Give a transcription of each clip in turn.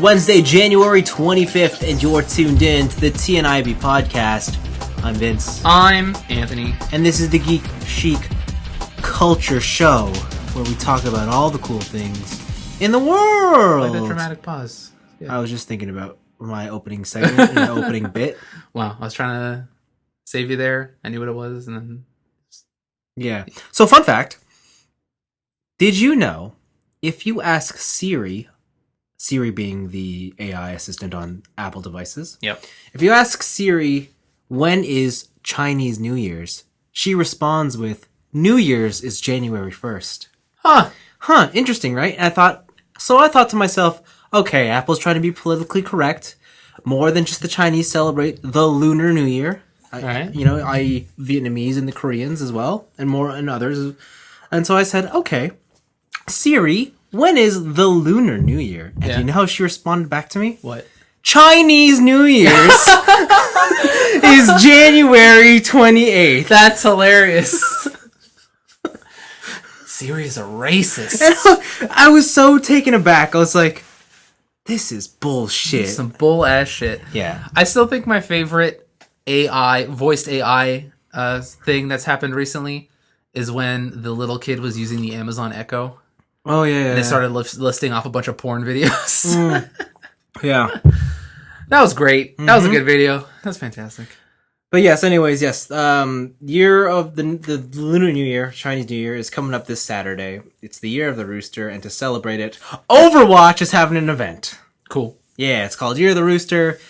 Wednesday, January 25th, and you're tuned in to the tniab podcast. I'm Vince. I'm Anthony. And this is the Geek Chic Culture Show, where we talk about all the cool things in the world. Like a dramatic pause. Yeah. I was just thinking about my opening segment, my opening bit. Wow, I was trying to save you there. I knew what it was, and then... Yeah. So, fun fact. Did you know, if you ask Siri being the AI assistant on Apple devices. Yep. If you ask Siri, when is Chinese New Year's? She responds with, New Year's is January 1st. Huh, interesting, right? And I thought to myself, okay, Apple's trying to be politically correct. More than just the Chinese celebrate the Lunar New Year. Right. I.e. Vietnamese and the Koreans as well, and others. And so I said, okay, Siri, when is the Lunar New Year? And do you know how she responded back to me? What? Chinese New Year's is January 28th. That's hilarious. Siri is a racist. I was so taken aback. I was like, this is bullshit. Some bull ass shit. Yeah. I still think my favorite voiced AI thing that's happened recently is when the little kid was using the Amazon Echo. Oh, yeah. And they started listing off a bunch of porn videos. Yeah. That was great. That was a good video. That's fantastic. But yes, anyways, year of the Lunar New Year, Chinese New Year, is coming up this Saturday. It's the year of the Rooster, and to celebrate it, Overwatch is having an event. Cool. Yeah, it's called Year of the Rooster.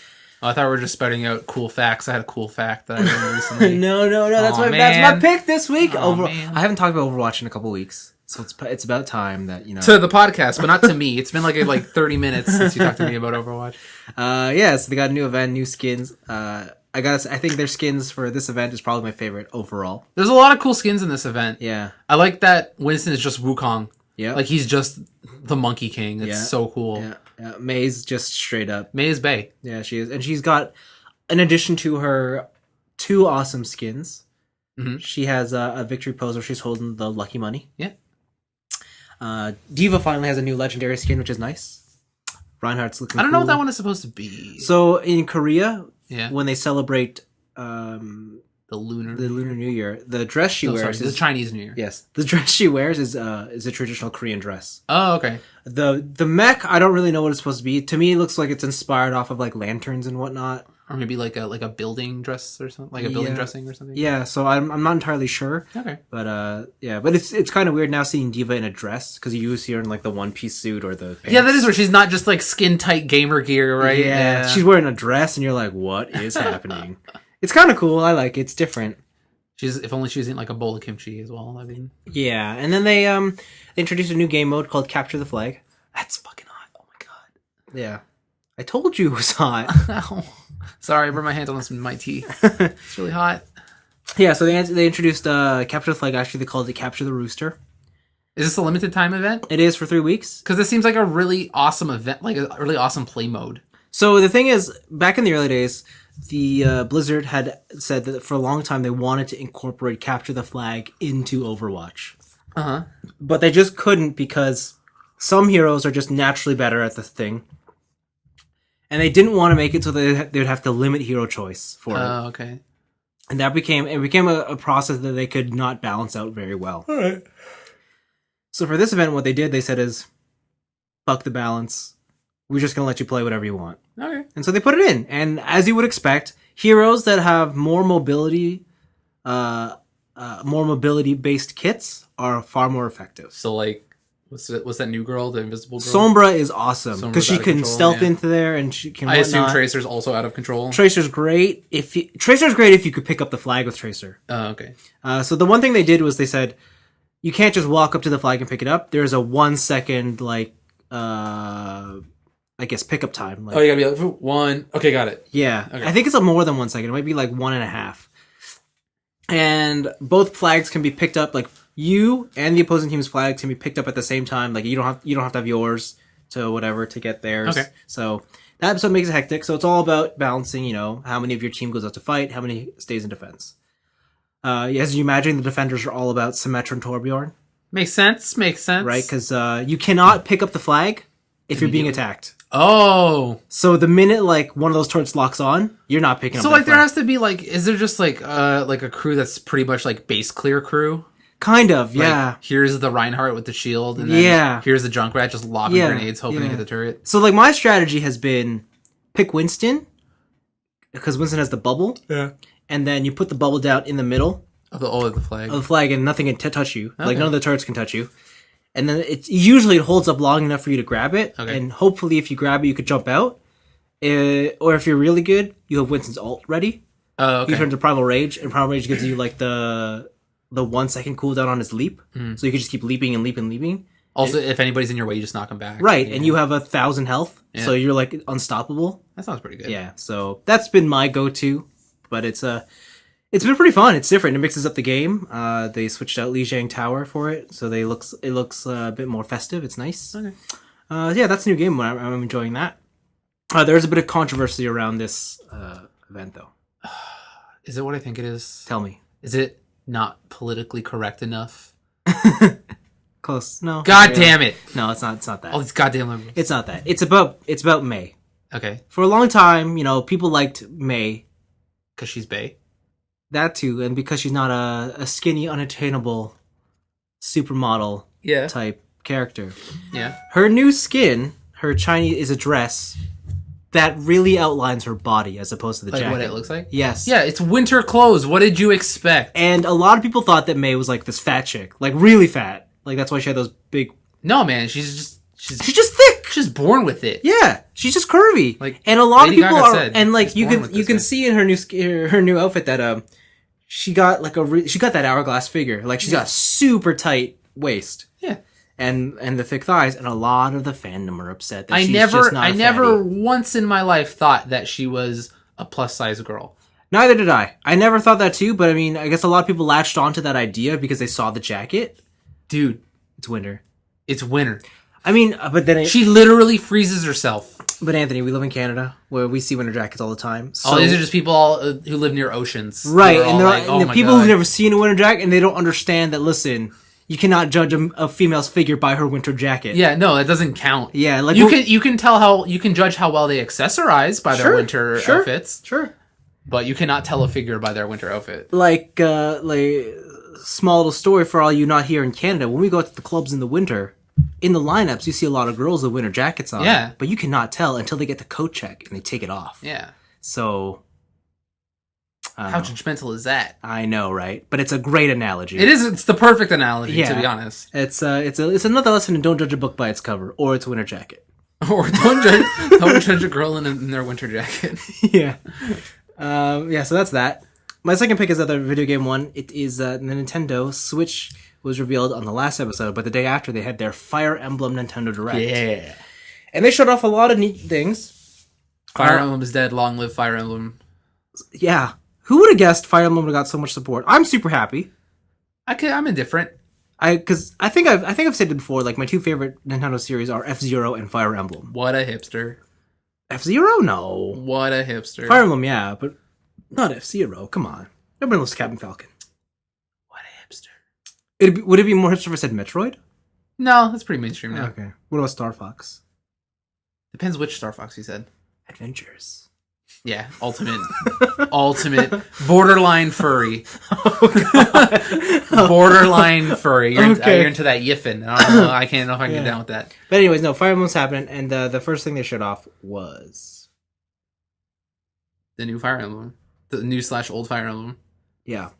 Oh, I thought we were just spouting out cool facts. I had a cool fact that I learned recently. No, that's my pick this week. I haven't talked about Overwatch in a couple weeks. So it's about time that, To the podcast, but not to me. It's been like 30 minutes since you talked to me about Overwatch. So they got a new event, new skins. I think their skins for this event is probably my favorite overall. There's a lot of cool skins in this event. Yeah. I like that Winston is just Wukong. Yeah. Like he's just the Monkey King. It's so cool. Yeah. May's just straight up. May is Bae. Yeah, she is. And she's got, in addition to her 2 awesome skins, she has a victory pose where she's holding the lucky money. Yeah. Diva finally has a new legendary skin, which is nice. Reinhardt's looking I don't know cool. what that one is supposed to be. So in Korea, when they celebrate the Lunar New Year, the dress she wears is the Chinese New Year. Yes, the dress she wears is a traditional Korean dress. Oh, okay. The mech, I don't really know what it's supposed to be. To me, it looks like it's inspired off of like lanterns and whatnot. Or maybe like a building dress or something, like a building dressing or something. Yeah, so I'm not entirely sure. Okay, but but it's kind of weird now seeing Diva in a dress because you usually see her in like the one-piece suit or the pants. Yeah, that is where she's not just like skin tight gamer gear, right? Yeah, she's wearing a dress and you're like, what is happening? It's kind of cool. I like it. It's different. If only she was eating like a bowl of kimchi as well. I mean, yeah, and then they introduced a new game mode called Capture the Flag. That's fucking hot. Oh my god. Yeah, I told you it was hot. Sorry, I burned my hands on my tea. It's really hot. Yeah, so they introduced Capture the Flag. Actually, they called it Capture the Rooster. Is this a limited time event? It is for 3 weeks. Because this seems like a really awesome event, like a really awesome play mode. So the thing is, back in the early days, the Blizzard had said that for a long time they wanted to incorporate Capture the Flag into Overwatch. But they just couldn't because some heroes are just naturally better at the thing. And they didn't want to make it so they would have to limit hero choice for it. Oh, okay. And that became a process that they could not balance out very well. All right. So for this event, what they did, they said is, fuck the balance. We're just going to let you play whatever you want. Okay. And so they put it in. And as you would expect, heroes that have more mobility based kits are far more effective. So like, what's that new girl, the invisible girl? Sombra is awesome because she can stealth into there and she can. I assume Tracer's also out of control. Tracer's great if you could pick up the flag with Tracer. Oh, okay. So the one thing they did was they said you can't just walk up to the flag and pick it up. There's a 1 second I guess pickup time. Like, you gotta be like 1. Okay, got it. Yeah, okay. I think it's more than 1 second. It might be like 1.5. And both flags can be picked up. Like you and the opposing team's flags can be picked up at the same time. Like you don't have to have yours to whatever to get theirs. Okay. So that episode makes it hectic. So it's all about balancing. How many of your team goes out to fight, how many stays in defense. As you imagine, the defenders are all about Symmetra and Torbjorn. Makes sense. Right, because you cannot pick up the flag if you're being attacked. Oh. So the minute like one of those turrets locks on, you're not picking up. So like there has to be like, is there just like a crew that's pretty much like base clear crew? Kind of, yeah. Like, here's the Reinhardt with the shield, and then here's the Junkrat just lobbing grenades, hoping to hit the turret. So like my strategy has been pick Winston, because Winston has the bubble. Yeah. And then you put the bubble down in the middle of the flag. Of the flag, and nothing can touch you. Okay. Like none of the turrets can touch you. And then it holds up long enough for you to grab it. Okay. And hopefully if you grab it, you could jump out. Or if you're really good, you have Winston's ult ready. Oh, okay. You turn to Primal Rage, and Primal Rage gives you like the 1 second cooldown on his leap. So you can just keep leaping and leaping and leaping. Also, if anybody's in your way, you just knock them back. Right, and you have 1,000 health, so you're like unstoppable. That sounds pretty good. Yeah, so that's been my go-to, but it's been pretty fun. It's different. It mixes up the game. They switched out Lijiang Tower for it, so it looks a bit more festive. It's nice. Okay. Yeah, that's a new game. I'm enjoying that. There's a bit of controversy around this event, though. Is it what I think it is? Tell me. Is it not politically correct enough? Close. No. God damn it. No, it's not that. Oh, it's goddamn liberals. It's not that. It's about May. Okay. For a long time, people liked May. Because she's bae? That too, and because she's not a skinny, unattainable supermodel type character. Yeah. Her new skin, her Chinese, is a dress that really outlines her body as opposed to the jacket. Like what it looks like? Yes. Yeah, it's winter clothes. What did you expect? And a lot of people thought that May was like this fat chick. Like really fat. Like that's why she had those big... No, man. She's just thick. She's born with it. Yeah. She's just curvy. Like, and a lot of people are... And like you can see in her new outfit that she got like she got that hourglass figure. Like she's got a super tight waist. Yeah. And the thick thighs, and a lot of the fandom are upset that I never once in my life thought that she was a plus size girl. Neither did I. I never thought that too, but I mean, I guess a lot of people latched onto that idea because they saw the jacket. Dude, it's winter. It's winter. I mean, but then she literally freezes herself. But Anthony, we live in Canada where we see winter jackets all the time. So... Oh, these are just people who live near oceans, right? And they're people who've never seen a winter jacket, and they don't understand that. Listen. You cannot judge a female's figure by her winter jacket. Yeah, no, that doesn't count. Yeah, like you can judge how well they accessorize by their winter outfits. Sure. But you cannot tell a figure by their winter outfit. Like small little story for all you not here in Canada. When we go out to the clubs in the winter, in the lineups you see a lot of girls with winter jackets on. Yeah. But you cannot tell until they get the coat check and they take it off. Yeah. So how judgmental is that? I know, right? But it's a great analogy. It is. It's the perfect analogy, to be honest. It's another lesson in don't judge a book by its cover or its winter jacket. Or don't judge a girl in their winter jacket. Yeah. So that's that. My second pick is another video game one. It is the Nintendo Switch was revealed on the last episode, but the day after they had their Fire Emblem Nintendo Direct. Yeah. And they showed off a lot of neat things. Fire Emblem is dead. Long live Fire Emblem. Yeah. Who would have guessed Fire Emblem would have got so much support? I'm super happy. I'm indifferent. Because I think I've said it before. Like my two favorite Nintendo series are F-Zero and Fire Emblem. What a hipster. F-Zero? No. What a hipster. Fire Emblem, yeah, but not F-Zero. Come on. Everybody loves Captain Falcon. What a hipster. Would it be more hipster if I said Metroid? No, that's pretty mainstream now. Okay. What about Star Fox? Depends which Star Fox you said. Adventures. Yeah, ultimate borderline furry. Oh, God. Borderline furry. You're into that yiffin. I don't know. I can't know if I can get down with that. But anyways, no, Fire Emblem's happening, and the first thing they showed off was the new Fire Emblem, the new / old Fire Emblem. Yeah,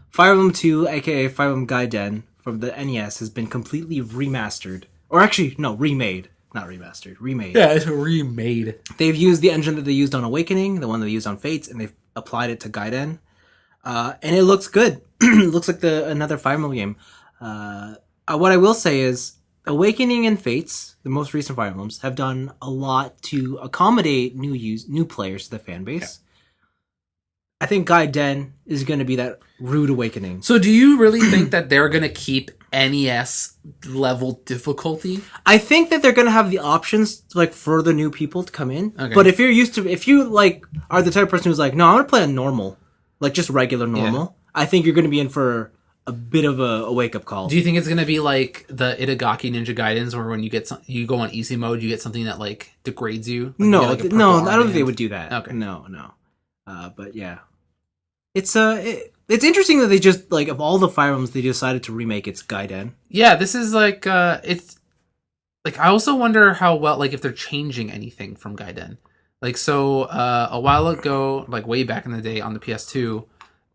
Fire Emblem 2, aka Fire Emblem Gaiden from the NES, has been completely remastered, or actually, no, remade. Not remastered, remade. Yeah, it's remade. They've used the engine that they used on Awakening, the one they used on Fates, and they've applied it to Gaiden. And it looks good. It looks like another Fire Emblem game. What I will say is, Awakening and Fates, the most recent Fire Emblems, have done a lot to accommodate new players to the fan base. Yeah. I think Gaiden is going to be that rude awakening. So do you really think that they're going to keep NES level difficulty? I think that they're going to have the options for the new people to come in. Okay. But if you are the type of person who's like, no, I want to play on normal, like just regular normal, I think you're going to be in for a bit of a wake up call. Do you think it's gonna be like the Itagaki Ninja Gaidens, where when you get you go on easy mode, you get something that like degrades you? Like, No, you get, like, no, purple I don't think armband? they would do that. Okay. No. But yeah, it's it's interesting that they just like of all the Fire Emblems they decided to remake its Gaiden. Yeah, this is like it's like I also wonder how well like if they're changing anything from Gaiden. Like so a while ago, like way back in the day on the PS2,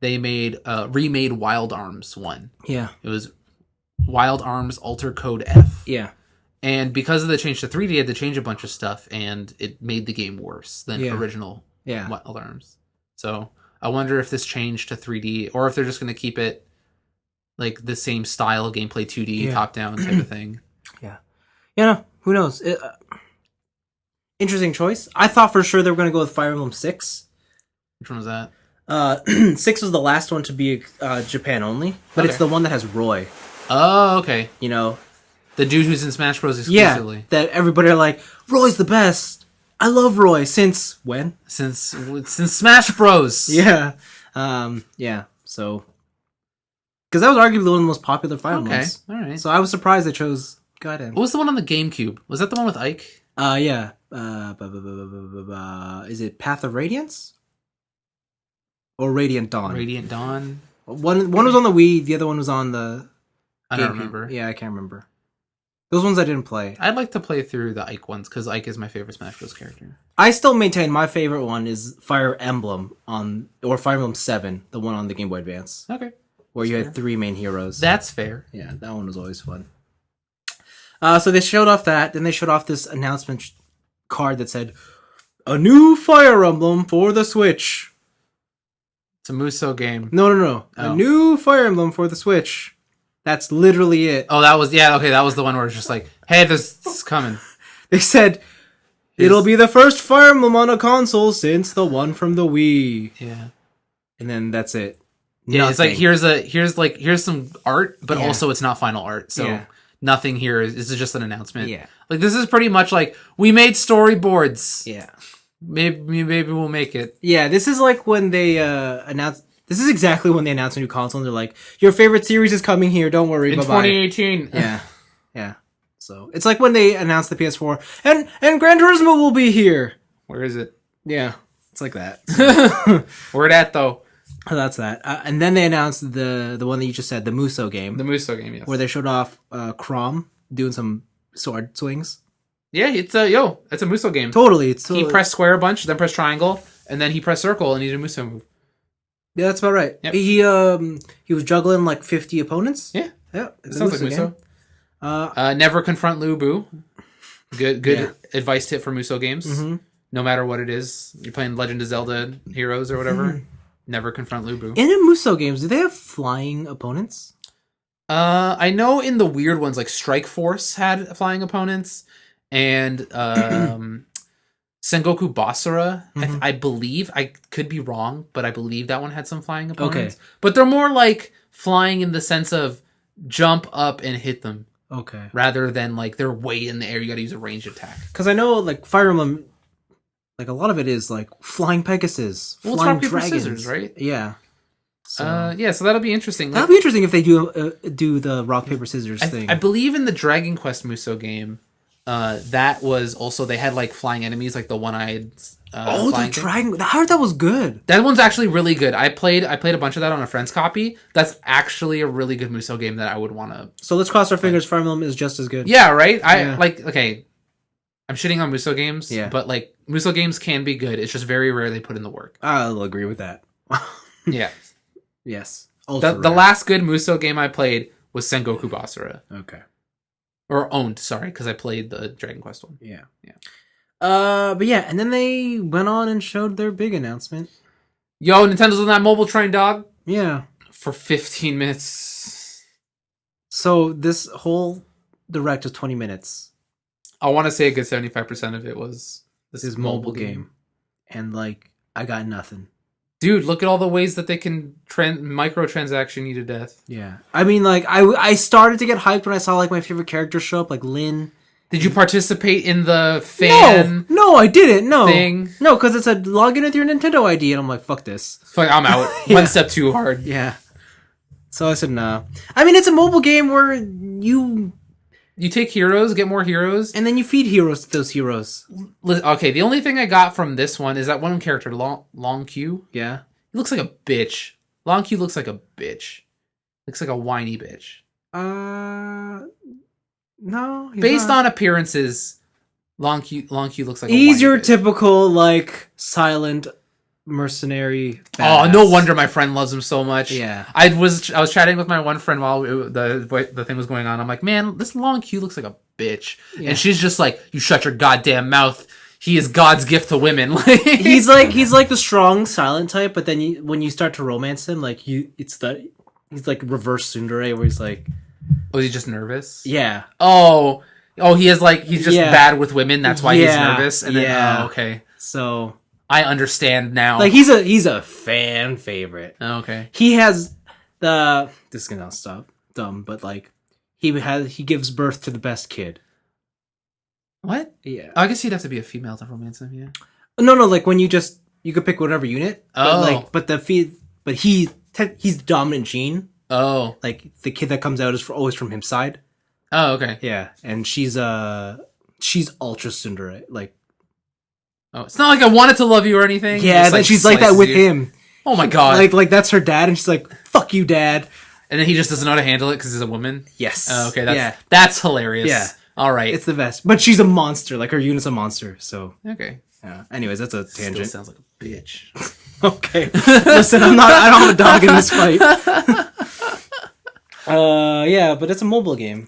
they remade Wild Arms 1. Yeah. It was Wild Arms Alter Code F. Yeah. And because of the change to 3D, they had to change a bunch of stuff, and it made the game worse than original Wild Arms. So I wonder if this changed to 3D, or if they're just going to keep it like the same style gameplay, 2D, top-down type of thing. Yeah. No, who knows? Interesting choice. I thought for sure they were going to go with Fire Emblem 6. Which one was that? 6 was the last one to be Japan only, but it's the one that has Roy. Oh, okay. You know, the dude who's in Smash Bros. Exclusively. Yeah, that everybody are like, Roy's the best. I love Roy since when? Since Smash Bros. Yeah. So, because that was arguably one of the most popular Fire Emblems. All right. So I was surprised they chose Gaiden. What was the one on the GameCube? Was that the one with Ike? Yeah. Is it Path of Radiance? Or Radiant Dawn? Radiant Dawn. One was on the Wii, the other one was on the I don't remember. Yeah, I can't remember. Those ones I didn't play. I'd like to play through the Ike ones, because Ike is my favorite Smash Bros. Character. I still maintain my favorite one is Fire Emblem or Fire Emblem 7, the one on the Game Boy Advance. Okay. Where you had 3 main heroes. That's fair. Yeah, that one was always fun. So they showed off that, then they showed off this announcement card that said, a new Fire Emblem for the Switch. It's a Muso game. No. Oh. A new Fire Emblem for the Switch. That's literally it. Oh, that was that was the one where it's just like, hey, this is coming. They said, it'll be the first Fire Emblem on a console since the one from the Wii. Yeah. And then that's it. Yeah, it's like here's some art, but also it's not final art. So nothing here is just an announcement. Yeah. Like this is pretty much like we made storyboards. Yeah. Maybe we'll make it. Yeah, this is like when they announced. This is exactly when they announced a new console, and they're like, "Your favorite series is coming here. Don't worry." In bye-bye. 2018. Yeah. So it's like when they announced the PS4, and Gran Turismo will be here. Where is it? Yeah, it's like that. So. Where it at though? That's that. And then they announced the one that you just said, the Muso game. The Muso game, yes. Where they showed off Crom doing some sword swings. Yeah, it's a Muso game. Totally. He pressed square a bunch, then pressed triangle, and then he pressed circle, and he did a Muso move. Yeah, that's about right. Yep. He was juggling like 50 opponents. Yeah. It sounds like Muso. Never confront Lu Bu. Good advice tip for Muso games. Mm-hmm. No matter what it is, you're playing Legend of Zelda Heroes or whatever. Mm-hmm. Never confront Lu Bu. In the Muso games, do they have flying opponents? I know in the weird ones, like Strike Force had flying opponents, and Sengoku Basara, I believe, I could be wrong, but I believe that one had some flying opponents. Okay. But they're more like flying in the sense of jump up and hit them. Okay. Rather than like they're way in the air, you gotta use a ranged attack. Because I know like Fire Emblem, like a lot of it is like flying Pegasus, flying dragons. Scissors, right? Yeah. So. So that'll be interesting. That'll be interesting if they do the rock paper scissors thing. I believe in the Dragon Quest Muso game, that was also they had like flying enemies, like the one-eyed. The dragon! I heard that was good. That one's actually really good. I played a bunch of that on a friend's copy. That's actually a really good Muso game that I would want to. So let's cross our fingers. Fire Emblem is just as good. Yeah, right. Okay. I'm shitting on Muso games. Yeah. But like Muso games can be good. It's just very rare they put in the work. I'll agree with that. Yeah. Yes. The last good Muso game I played was Sengoku Basara. Okay. Or owned, sorry, because I played the Dragon Quest one. Yeah. But yeah, and then they went on and showed their big announcement. Yo, Nintendo's on that mobile train, dog. Yeah. For 15 minutes. So this whole direct was 20 minutes. I want to say a good 75% of it was this mobile game. And like, I got nothing. Dude, look at all the ways that they can microtransaction you to death. Yeah. I mean, like, I started to get hyped when I saw like my favorite characters show up, like Lyn. Did you participate in the fan? No, I didn't. No, thing? No, because it said log in with your Nintendo ID, and I'm like, fuck this. Like, I'm out. One step too hard. Yeah. So I said no. I mean, it's a mobile game where you take heroes, get more heroes, and then you feed heroes to those heroes. Okay, the only thing I got from this one is that one character, Long Q. Yeah, he looks like a bitch. Long Q looks like a bitch. Looks like a whiny bitch. No. Based on appearances, Long Q looks like he's your bitch. typical like silent mercenary. Badass. Oh, no wonder my friend loves him so much. Yeah, I was chatting with my one friend while the thing was going on. I'm like, man, this Long Q looks like a bitch, and she's just like, you shut your goddamn mouth. He is God's gift to women. he's like the strong silent type, but then when you start to romance him, like he's like reverse tsundere, where he's like, was he just nervous? Yeah. Oh, he has he's just bad with women. That's why he's nervous. And then, okay. So I understand now. Like he's a fan favorite. Oh, okay. He has this is gonna stop dumb, but like he gives birth to the best kid. What? Yeah. I guess he'd have to be a female to romance him. Yeah. No, like when you could pick whatever unit. Oh. But he's the dominant gene. Oh. Like the kid that comes out is always from his side. Oh, okay. Yeah, and she's ultra tsundere. Like, oh, it's not like I wanted to love you or anything. Yeah, then she's like that with him. Oh my god. Like that's her dad, and she's like, "Fuck you, dad." And then he just doesn't know how to handle it because he's a woman. Yes. Oh, okay. That's hilarious. Yeah. All right. It's the best. But she's a monster. Like her unit's a monster. So okay. Yeah. Anyways, that's a tangent. Still sounds like a bitch. Okay. Listen, I don't have a dog in this fight. Yeah, but it's a mobile game.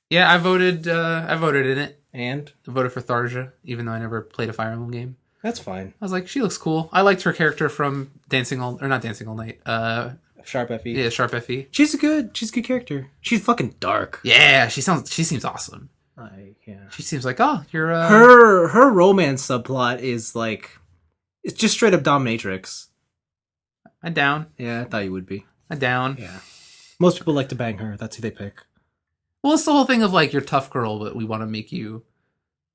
Yeah, I voted in it. And? I voted for Tharja, even though I never played a Fire Emblem game. That's fine. I was like, she looks cool. I liked her character from not Dancing All Night. Sharp FE. Yeah, Sharp FE. She's a good character. She's fucking dark. Yeah, she seems awesome. Yeah. She seems like, oh, you're her romance subplot is like, it's just straight up dominatrix. I'm down. Yeah, I thought you would be. I'm down. Yeah. Most people like to bang her. That's who they pick. Well, it's the whole thing of like, you're tough girl, but we want to make you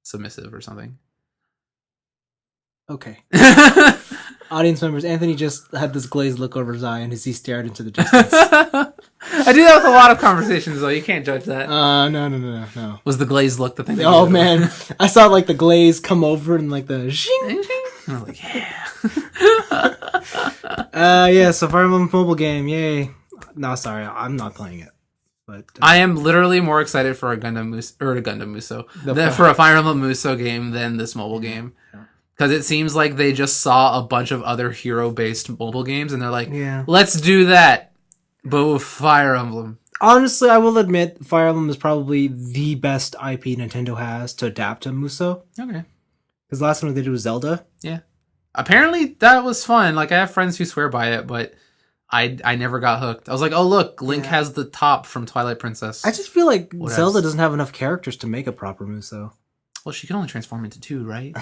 submissive or something. Okay. Audience members, Anthony just had this glazed look over his eye and as he stared into the distance. I do that with a lot of conversations, though. You can't judge that. No. Was the glazed look the thing? Oh, man. I saw like the glaze come over and like the shing. I was like, yeah. Yeah, so Fire Emblem mobile game, yay. No, sorry, I'm not playing it. But I am literally more excited for a Gundam Muso for a Fire Emblem Muso game than this mobile game. Because it seems like they just saw a bunch of other hero-based mobile games, and they're like, let's do that, but with Fire Emblem. Honestly, I will admit, Fire Emblem is probably the best IP Nintendo has to adapt to Muso. Okay. Because last one they did was Zelda. Yeah. Apparently, that was fun. Like, I have friends who swear by it, but I never got hooked. I was like, oh, look, Link has the top from Twilight Princess. I just feel like Zelda doesn't have enough characters to make a proper Muso. Well, she can only transform into 2, right?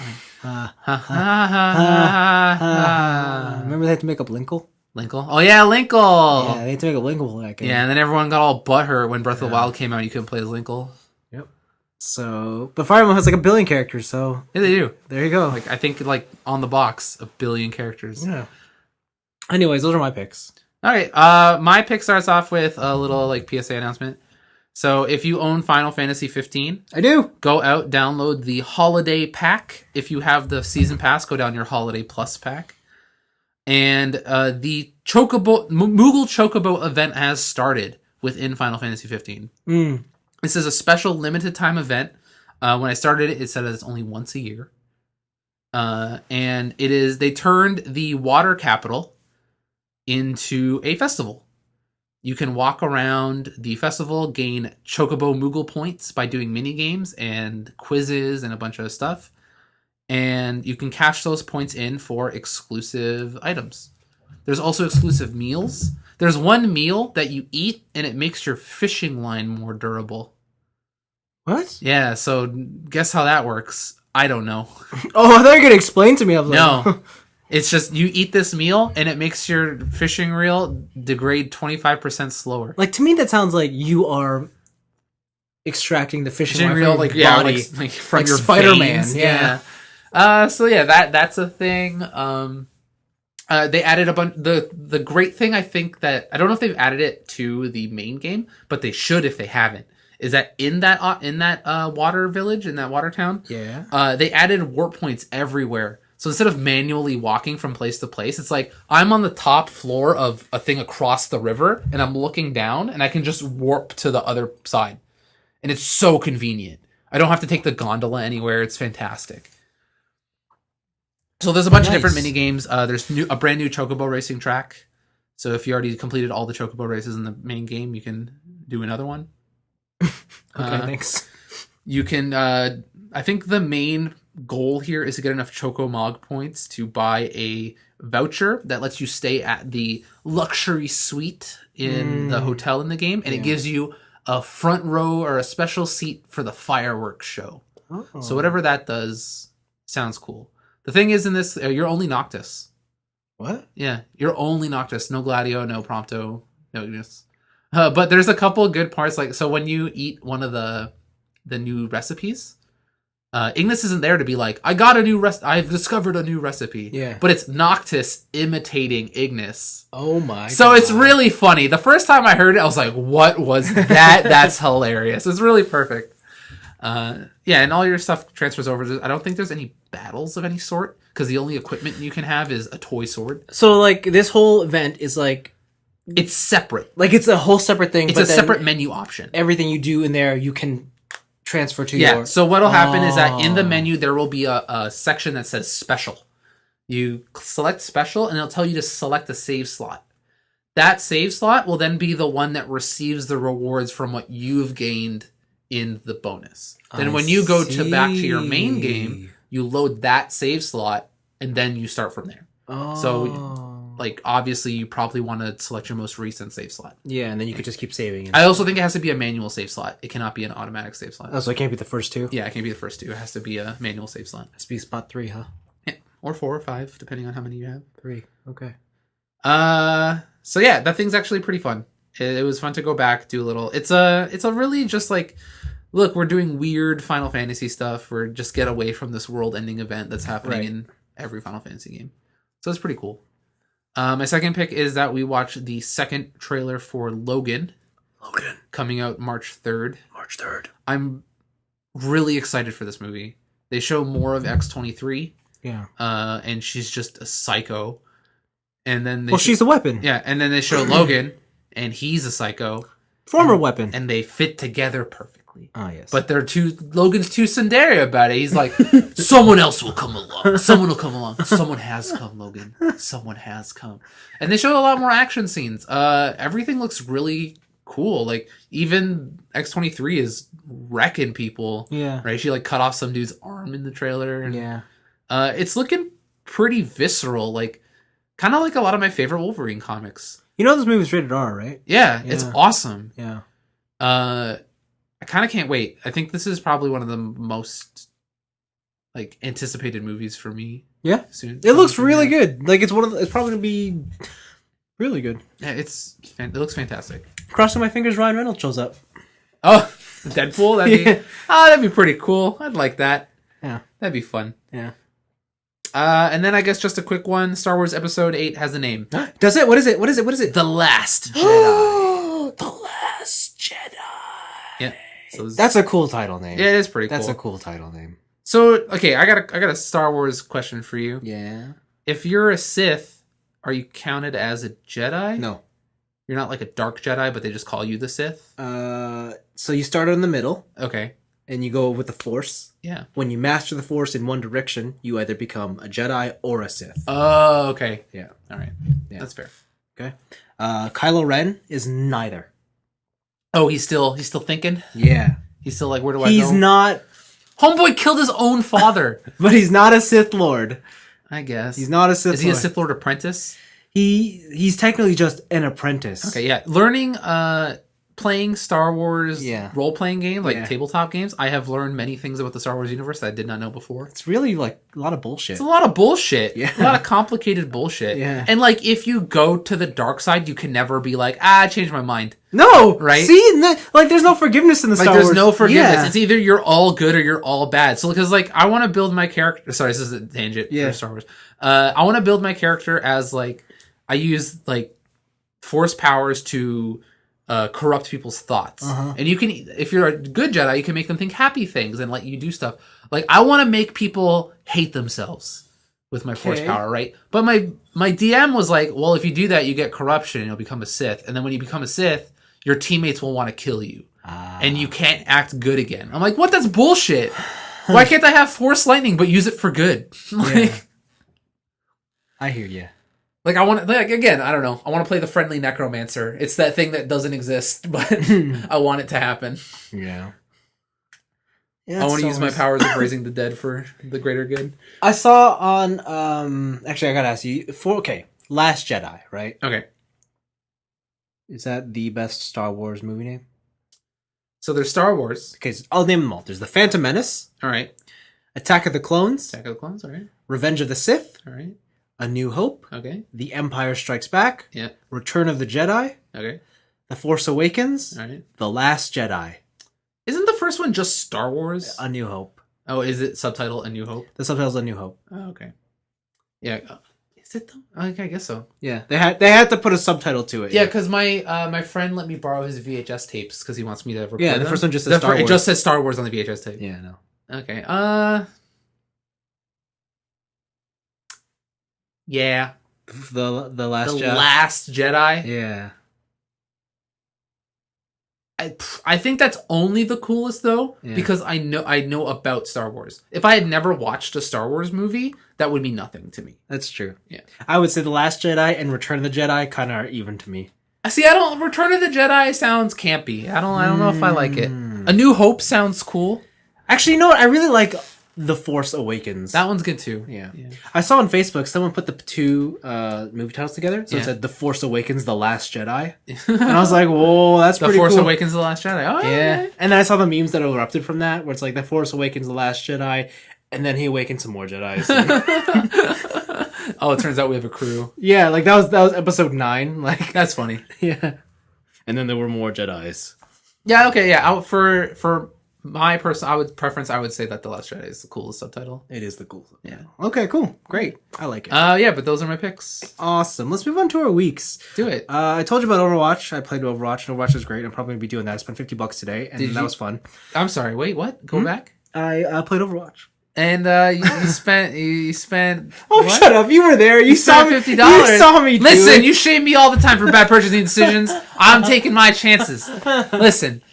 Remember they had to make up Linkle? Linkle? Oh, yeah, Linkle! Yeah, they had to make up Linkle for that game. Yeah, and then everyone got all butthurt when Breath of the Wild came out. You couldn't play as Linkle. Yep. So, but Fire Emblem has like 1 billion characters, so... Yeah, they do. There you go. Like, I think, like, on the box, 1 billion characters. Yeah. Anyways, those are my picks. All right, my pick starts off with a little, like, PSA announcement. So if you own Final Fantasy 15, I do. Go out, download the Holiday Pack. If you have the Season Pass, go down your Holiday Plus pack. And the Moogle Chocobo event has started within Final Fantasy 15. This is a special limited time event. When I started it, it said that it's only once a year. And they turned the water capital into a festival. You can walk around the festival, gain Chocobo Moogle points by doing mini games and quizzes and a bunch of stuff. And you can cash those points in for exclusive items. There's also exclusive meals. There's one meal that you eat and it makes your fishing line more durable. What? Yeah, so guess how that works. I don't know. Oh, I thought you were going to explain to me. I was like, no. It's just you eat this meal and it makes your fishing reel degrade 25% slower. Like, to me, that sounds like you are extracting the fishing reel, like, body. like from like your Spider-Man. veins. Yeah. So yeah, that's a thing. They added a bunch. The great thing, I think, that I don't know if they've added it to the main game, but they should if they haven't. Is that in that water village, in that water town? Yeah. They added warp points everywhere. So instead of manually walking from place to place, it's like I'm on the top floor of a thing across the river, and I'm looking down, and I can just warp to the other side, and it's so convenient. I don't have to take the gondola anywhere. It's fantastic. So there's a bunch of different mini games. There's a brand new chocobo racing track. So if you already completed all the chocobo races in the main game, you can do another one. Okay, thanks. You can. I think the main goal here is to get enough Chocomog points to buy a voucher that lets you stay at the luxury suite in the hotel in the game, and it gives you a front row or a special seat for the fireworks show. Oh. So whatever that does sounds cool. The thing is, in this, you're only Noctis. What? Yeah, you're only Noctis. No Gladio, no Prompto, no Ignis. But there's a couple good parts. Like, so when you eat one of the new recipes, Ignis isn't there to be like, I've discovered a new recipe. Yeah. But it's Noctis imitating Ignis. Oh my So God. It's really funny. The first time I heard it, I was like, what was that? That's hilarious. It's really perfect. Yeah, and all your stuff transfers over. I don't think there's any battles of any sort, because the only equipment you can have is a toy sword. So, like, this whole event is, like... It's separate. Like, it's a whole separate thing. It's a separate menu option. Everything you do in there, you can transfer to your... Yeah, so what'll happen is that in the menu, there will be a section that says Special. You select Special, and it'll tell you to select a save slot. That save slot will then be the one that receives the rewards from what you've gained in the bonus. Then when you go back to your main game, you load that save slot, and then you start from there. Oh. So, like, obviously, you probably want to select your most recent save slot. Yeah, and then you could just keep saving. I also think it has to be a manual save slot. It cannot be an automatic save slot. Oh, so it can't be the first two? Yeah, it can't be the first two. It has to be a manual save slot. It has to be spot 3, huh? Yeah, or 4 or 5, depending on how many you have. 3, okay. So yeah, that thing's actually pretty fun. It was fun to go back, do a little... It's a really just like... Look, we're doing weird Final Fantasy stuff. We're just get away from this world-ending event that's happening in every Final Fantasy game. So it's pretty cool. My second pick is that we watched the second trailer for Logan. Coming out March 3rd. March 3rd. I'm really excited for this movie. They show more of X-23. Yeah. And she's just a psycho. And then she's a weapon. Yeah, and then they show Logan, and he's a psycho. Former weapon. And they fit together perfectly. Ah, yes. But Logan's too tsundere about it. He's like, someone else will come along. Someone will come along. Someone has come, Logan. Someone has come. And they showed a lot more action scenes. Everything looks really cool. Like, even X-23 is wrecking people. Yeah. Right? She, like, cut off some dude's arm in the trailer. And, yeah. It's looking pretty visceral. Like, kind of like a lot of my favorite Wolverine comics. You know this movie's rated R, right? Yeah. It's awesome. Yeah. I kind of can't wait. I think this is probably one of the most like anticipated movies for me. Yeah, soon. It looks really good. Like it's probably gonna be really good. Yeah, it looks fantastic. Crossing my fingers, Ryan Reynolds shows up. Oh, Deadpool. That'd be pretty cool. I'd like that. Yeah, that'd be fun. Yeah. And then I guess just a quick one. Star Wars Episode 8 has a name. Does it? What is it? The Last Jedi. The Last Jedi. Yeah. So that's a cool title name. Yeah, it is pretty cool. That's a cool title name. So, okay, I got a Star Wars question for you. Yeah. If you're a Sith, are you counted as a Jedi? No. You're not like a dark Jedi, but they just call you the Sith? So you start in the middle. Okay. And you go with the Force. Yeah. When you master the Force in one direction, you either become a Jedi or a Sith. Oh, okay. Yeah. All right. Yeah. That's fair. Okay. Kylo Ren is neither. Oh, he's still thinking? Yeah. He's still like, where do I go? He's not... Homeboy killed his own father. But he's not a Sith Lord. I guess. He's not a Sith Lord. Is he a Sith Lord apprentice? He's technically just an apprentice. Okay, yeah. Learning, playing Star Wars role-playing games, like tabletop games, I have learned many things about the Star Wars universe that I did not know before. It's really, like, a lot of bullshit. It's a lot of bullshit. Yeah. A lot of complicated bullshit. Yeah. And, like, if you go to the dark side, you can never be like, I changed my mind. No, right? See, like there's no forgiveness in the Star Wars. There's no forgiveness. Yeah. It's either you're all good or you're all bad. So because like I want to build my character. Sorry, this is a tangent for Star Wars. I want to build my character as like I use like force powers to corrupt people's thoughts. And you can, if you're a good Jedi, you can make them think happy things and let you do stuff. Like I want to make people hate themselves with my force power, right? But my DM was like, well, if you do that, you get corruption and you'll become a Sith. And then when you become a Sith, your teammates will want to kill you. And you can't act good again. I'm like, what? That's bullshit. Why can't I have force lightning but use it for good? Like, I hear you. Like I want, like again, I don't know. I want to play the friendly necromancer. It's that thing that doesn't exist, but I want it to happen. Yeah. I want to use my powers of raising the dead for the greater good. I saw on actually I gotta ask you Last Jedi, right? Okay. Is that the best Star Wars movie name? So there's Star Wars. Okay, so I'll name them all. There's The Phantom Menace. All right. Attack of the Clones. Attack of the Clones, all right. Revenge of the Sith. All right. A New Hope. Okay. The Empire Strikes Back. Yeah. Return of the Jedi. Okay. The Force Awakens. All right. The Last Jedi. Isn't the first one just Star Wars? A New Hope. Oh, is it subtitle A New Hope? The subtitle's A New Hope. Oh, okay. Yeah. Is it though? Okay, I guess so. Yeah, they had to put a subtitle to it. Yeah, because my friend let me borrow his VHS tapes because he wants me to record them. The first one just says Star Wars. It just says Star Wars on the VHS tape. Yeah, no. Okay. Yeah. The Last Jedi. The Last Jedi. Yeah. I think that's only the coolest though, because I know about Star Wars. If I had never watched a Star Wars movie, that would mean nothing to me. That's true. Yeah, I would say The Last Jedi and Return of the Jedi kind of are even to me. See, I don't. Return of the Jedi sounds campy. I don't know if I like it. A New Hope sounds cool. Actually, you know what? I really like The Force Awakens. That one's good too. Yeah. I saw on Facebook someone put the two movie titles together. So it said The Force Awakens, The Last Jedi. And I was like, whoa, that's pretty cool. The Force Awakens, The Last Jedi. Oh, yeah. And then I saw the memes that erupted from that, where it's like The Force Awakens, The Last Jedi, and then he awakens some more Jedis. Oh, it turns out we have a crew. Yeah, like that was episode 9. Like that's funny. Yeah. And then there were more Jedis. Yeah, okay, yeah. For my personal preference, I would say that The Last Jedi is the coolest subtitle. It is the coolest. Yeah. Okay, cool. Great. I like it. Yeah, but those are my picks. Awesome. Let's move on to our weeks. Do it. I told you about Overwatch. I played Overwatch, and Overwatch was great. I'm probably going to be doing that. I spent $50 today, and that was fun. I'm sorry. Wait, what? Go back? I played Overwatch. And you spent oh, what? Shut up. You were there. You saw me. $50. You saw me. Listen, you shame me all the time for bad purchasing decisions. I'm taking my chances. Listen.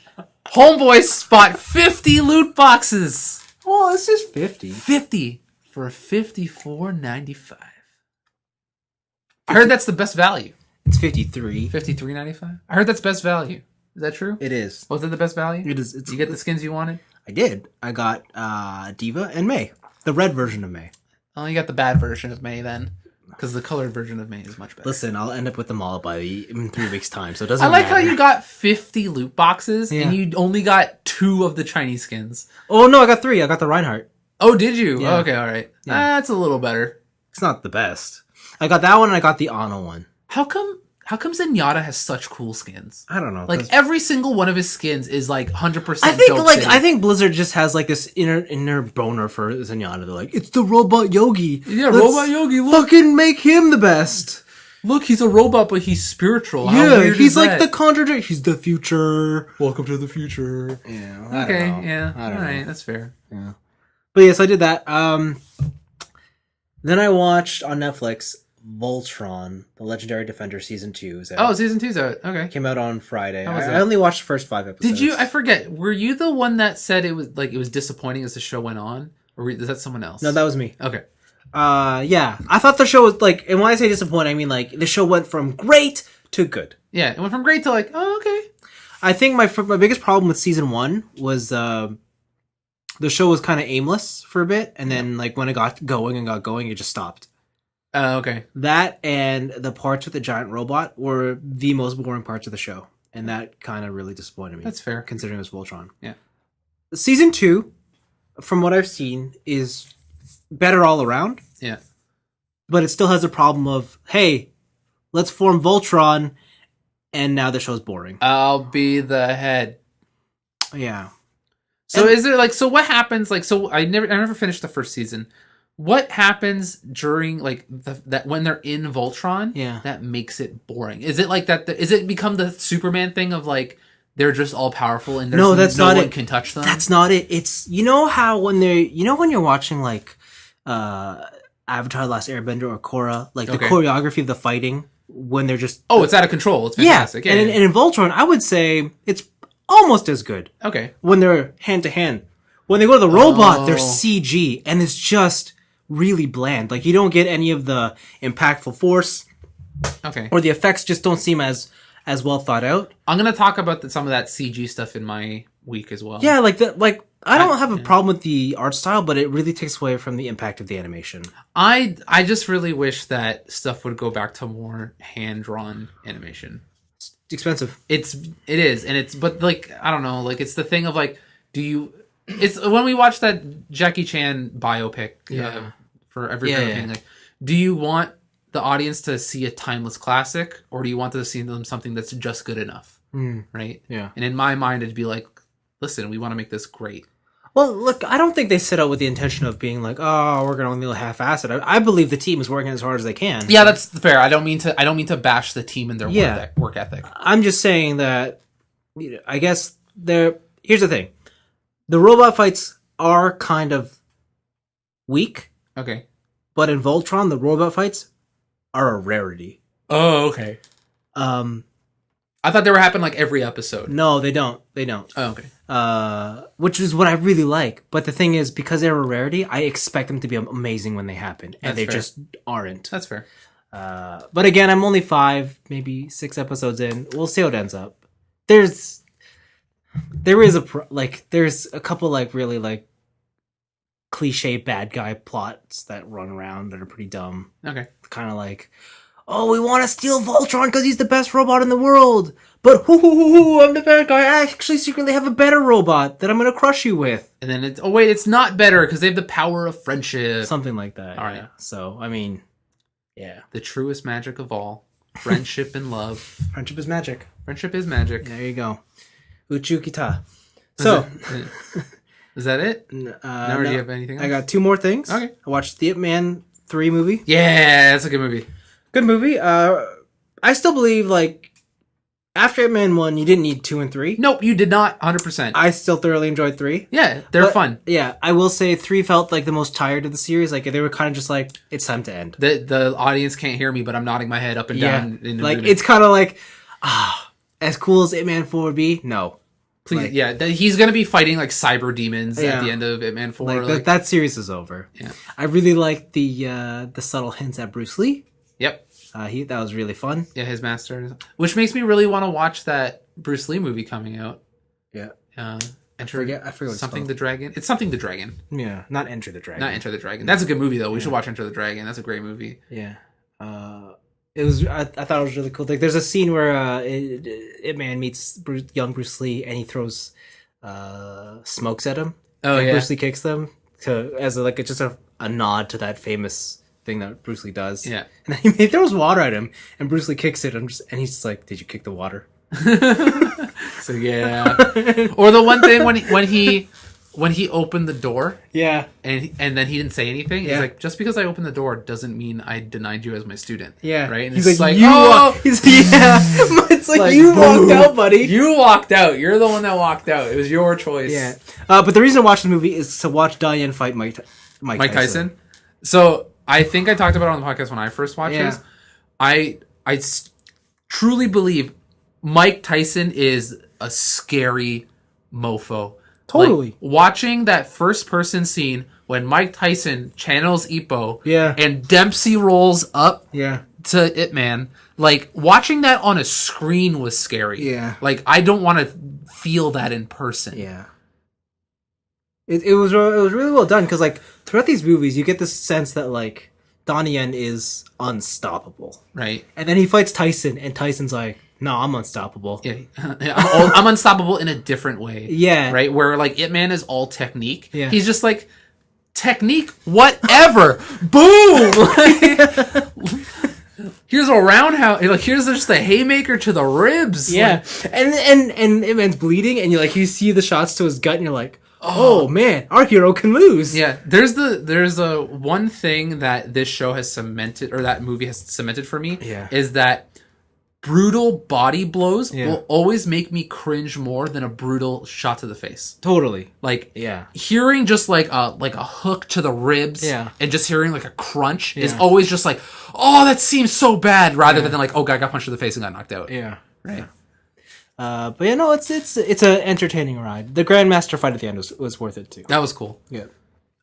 Homeboys spot 50 loot boxes. Well, it's just 50. 50 for $54.95. I heard that's the best value. It's 53. $53.95? I heard that's best value. Is that true? It is. Was it the best value? It is. You get the skins you wanted? I did. I got Diva and May. The red version of May. Oh, you got the bad version of May then. Because the colored version of May is much better. Listen, I'll end up with them all in 3 weeks' time, so it doesn't matter. I like matter. how you got 50 loot boxes, and you only got 2 of the Chinese skins. Oh, no, I got 3. I got the Reinhardt. Oh, did you? Yeah. Oh, okay, all right. Yeah. That's a little better. It's not the best. I got that one, and I got the Ana one. How come Zenyatta has such cool skins? I don't know. Like every single one of his skins is like 100%. I think Blizzard just has like this inner boner for Zenyatta. They're like, it's the robot Yogi. Yeah, robot Yogi. Look. Fucking make him the best. Look, he's a robot, but he's spiritual. How weird he's like the contradiction. He's the future. Welcome to the future. Yeah. Okay. Yeah. All right. That's fair. Yeah. But yes, I did that. Then I watched on Netflix Voltron, The Legendary Defender Season 2 is out. Oh, Season 2's out. Okay. Came out on Friday. I only watched the first 5 episodes. Did you? I forget. Were you the one that said it was disappointing as the show went on? Or is that someone else? No, that was me. Okay. Yeah. I thought the show was like, and when I say disappointing, I mean like the show went from great to good. Yeah, it went from great to like, oh, okay. I think my biggest problem with Season 1 was the show was kind of aimless for a bit, and then like when it got going, it just stopped. Okay. That and the parts with the giant robot were the most boring parts of the show. And that kind of really disappointed me. That's fair. Considering it was Voltron. Yeah. Season 2, from what I've seen, is better all around. Yeah. But it still has a problem of, hey, let's form Voltron and now the show's boring. I'll be the head. Yeah. So is there like, so what happens? Like, so I never finished the first season. What happens during like that when they're in Voltron? Yeah. That makes it boring. Is it like that? Is it become the Superman thing of like they're just all powerful and no one can touch them? That's not it. It's how when you're watching like Avatar: The Last Airbender or Korra, like the choreography of the fighting when they're just it's out of control. It's fantastic. Yeah. And in Voltron, I would say it's almost as good. Okay. When they're hand to hand. When they go to the robot, they're CG, and it's just really bland. Like, you don't get any of the impactful force. Okay. Or the effects just don't seem as well thought out. I'm going to talk about some of that CG stuff in my week as well. Yeah, I don't have a problem with the art style, but it really takes away from the impact of the animation. I just really wish that stuff would go back to more hand-drawn animation. Expensive. It is, and but like I don't know, like it's the thing of like, it's when we watch that Jackie Chan biopic for every thing, like, do you want the audience to see a timeless classic, or do you want to see them something that's just good enough? Right? Yeah. And in my mind, it'd be like, listen, we want to make this great. Well, look, I don't think they set out with the intention of being like, oh, we're going to only half-ass it. I believe the team is working as hard as they can. Yeah, that's fair. I don't mean to bash the team and their work ethic. I'm just saying that, I guess here's the thing. The robot fights are kind of weak. Okay. But in Voltron, the robot fights are a rarity. Oh, okay. I thought they were happening like every episode. No, they don't. Oh, okay. Which is what I really like. But the thing is, because they're a rarity, I expect them to be amazing when they happen. And they just aren't. That's fair. But again, I'm only 5, maybe 6 episodes in. We'll see how it ends up. There's a couple like really like cliche bad guy plots that run around that are pretty dumb. Okay. Kind of like, oh, we want to steal Voltron because he's the best robot in the world. But I'm the bad guy. I actually secretly have a better robot that I'm going to crush you with. And then it's not better because they have the power of friendship. Something like that. All right. So, I mean, yeah. The truest magic of all. Friendship and love. Friendship is magic. Friendship is magic. There you go. Uchukita. So. Is that it? Do you have anything else? I got 2 more things. Okay. I watched the Ip Man 3 movie. Yeah, that's a good movie. Good movie. I still believe, like, after Ip Man 1, you didn't need 2 and 3. Nope, you did not, 100%. I still thoroughly enjoyed 3. Yeah, they're fun. Yeah, I will say 3 felt like the most tired of the series. Like, they were kind of just like, it's time to end. The audience can't hear me, but I'm nodding my head up and down. Like, it's kind of like, as cool as Ip Man 4 would be, no. Please, he's going to be fighting, like, cyber demons at the end of Ip Man 4. Like, that series is over. Yeah. I really like the subtle hints at Bruce Lee. Yep. That was really fun. Yeah, his master. Which makes me really want to watch that Bruce Lee movie coming out. Yeah. I forget what Something the Dragon. It's Something the Dragon. Yeah, not Enter the Dragon. Not Enter the Dragon. That's a good movie, though. We should watch Enter the Dragon. That's a great movie. Yeah. It was. I thought it was really cool. Like, there's a scene where Ip Man meets young Bruce Lee, and he throws smokes at him. Oh, and yeah. Bruce Lee kicks them as just a nod to that famous thing that Bruce Lee does. Yeah. And then he throws water at him, and Bruce Lee kicks it, and he's just like, "Did you kick the water?" So yeah. Or the one thing when he opened the door. Yeah. And then he didn't say anything. Yeah. He's like, just because I opened the door doesn't mean I denied you as my student. Yeah. Right? And he's like, yeah. It's like you walked out, buddy. You walked out. You're the one that walked out. It was your choice. Yeah. But the reason I watched the movie is to watch Diane fight Mike Tyson. So I think I talked about it on the podcast when I first watched this. I truly believe Mike Tyson is a scary mofo. Totally. Like, watching that first person scene when Mike Tyson channels Ippo and Dempsey rolls up to Ip Man, like, watching that on a screen was scary. Yeah. Like, I don't want to feel that in person. Yeah. It was really well done because, like, throughout these movies, you get this sense that, like, Donnie Yen is unstoppable. Right. And then he fights Tyson, and Tyson's like, no, I'm unstoppable. Yeah. I'm unstoppable in a different way. Yeah. Right? Where, like, Ip Man is all technique. Yeah. He's just like, technique? Whatever! Boom! here's a roundhouse. Like, here's just a haymaker to the ribs. Yeah, like, and man's bleeding, and you see the shots to his gut, and you're like, oh man, our hero can lose. Yeah, there's a one thing that this show has cemented, or that movie has cemented for me, is that brutal body blows will always make me cringe more than a brutal shot to the face. Totally. Like, hearing just like a hook to the ribs, and just hearing like a crunch is always just like, oh, that seems so bad, rather than like, oh, guy got punched in the face and got knocked out. Yeah. Right. But it's an entertaining ride. The Grandmaster fight at the end was worth it too. That was cool. Yeah.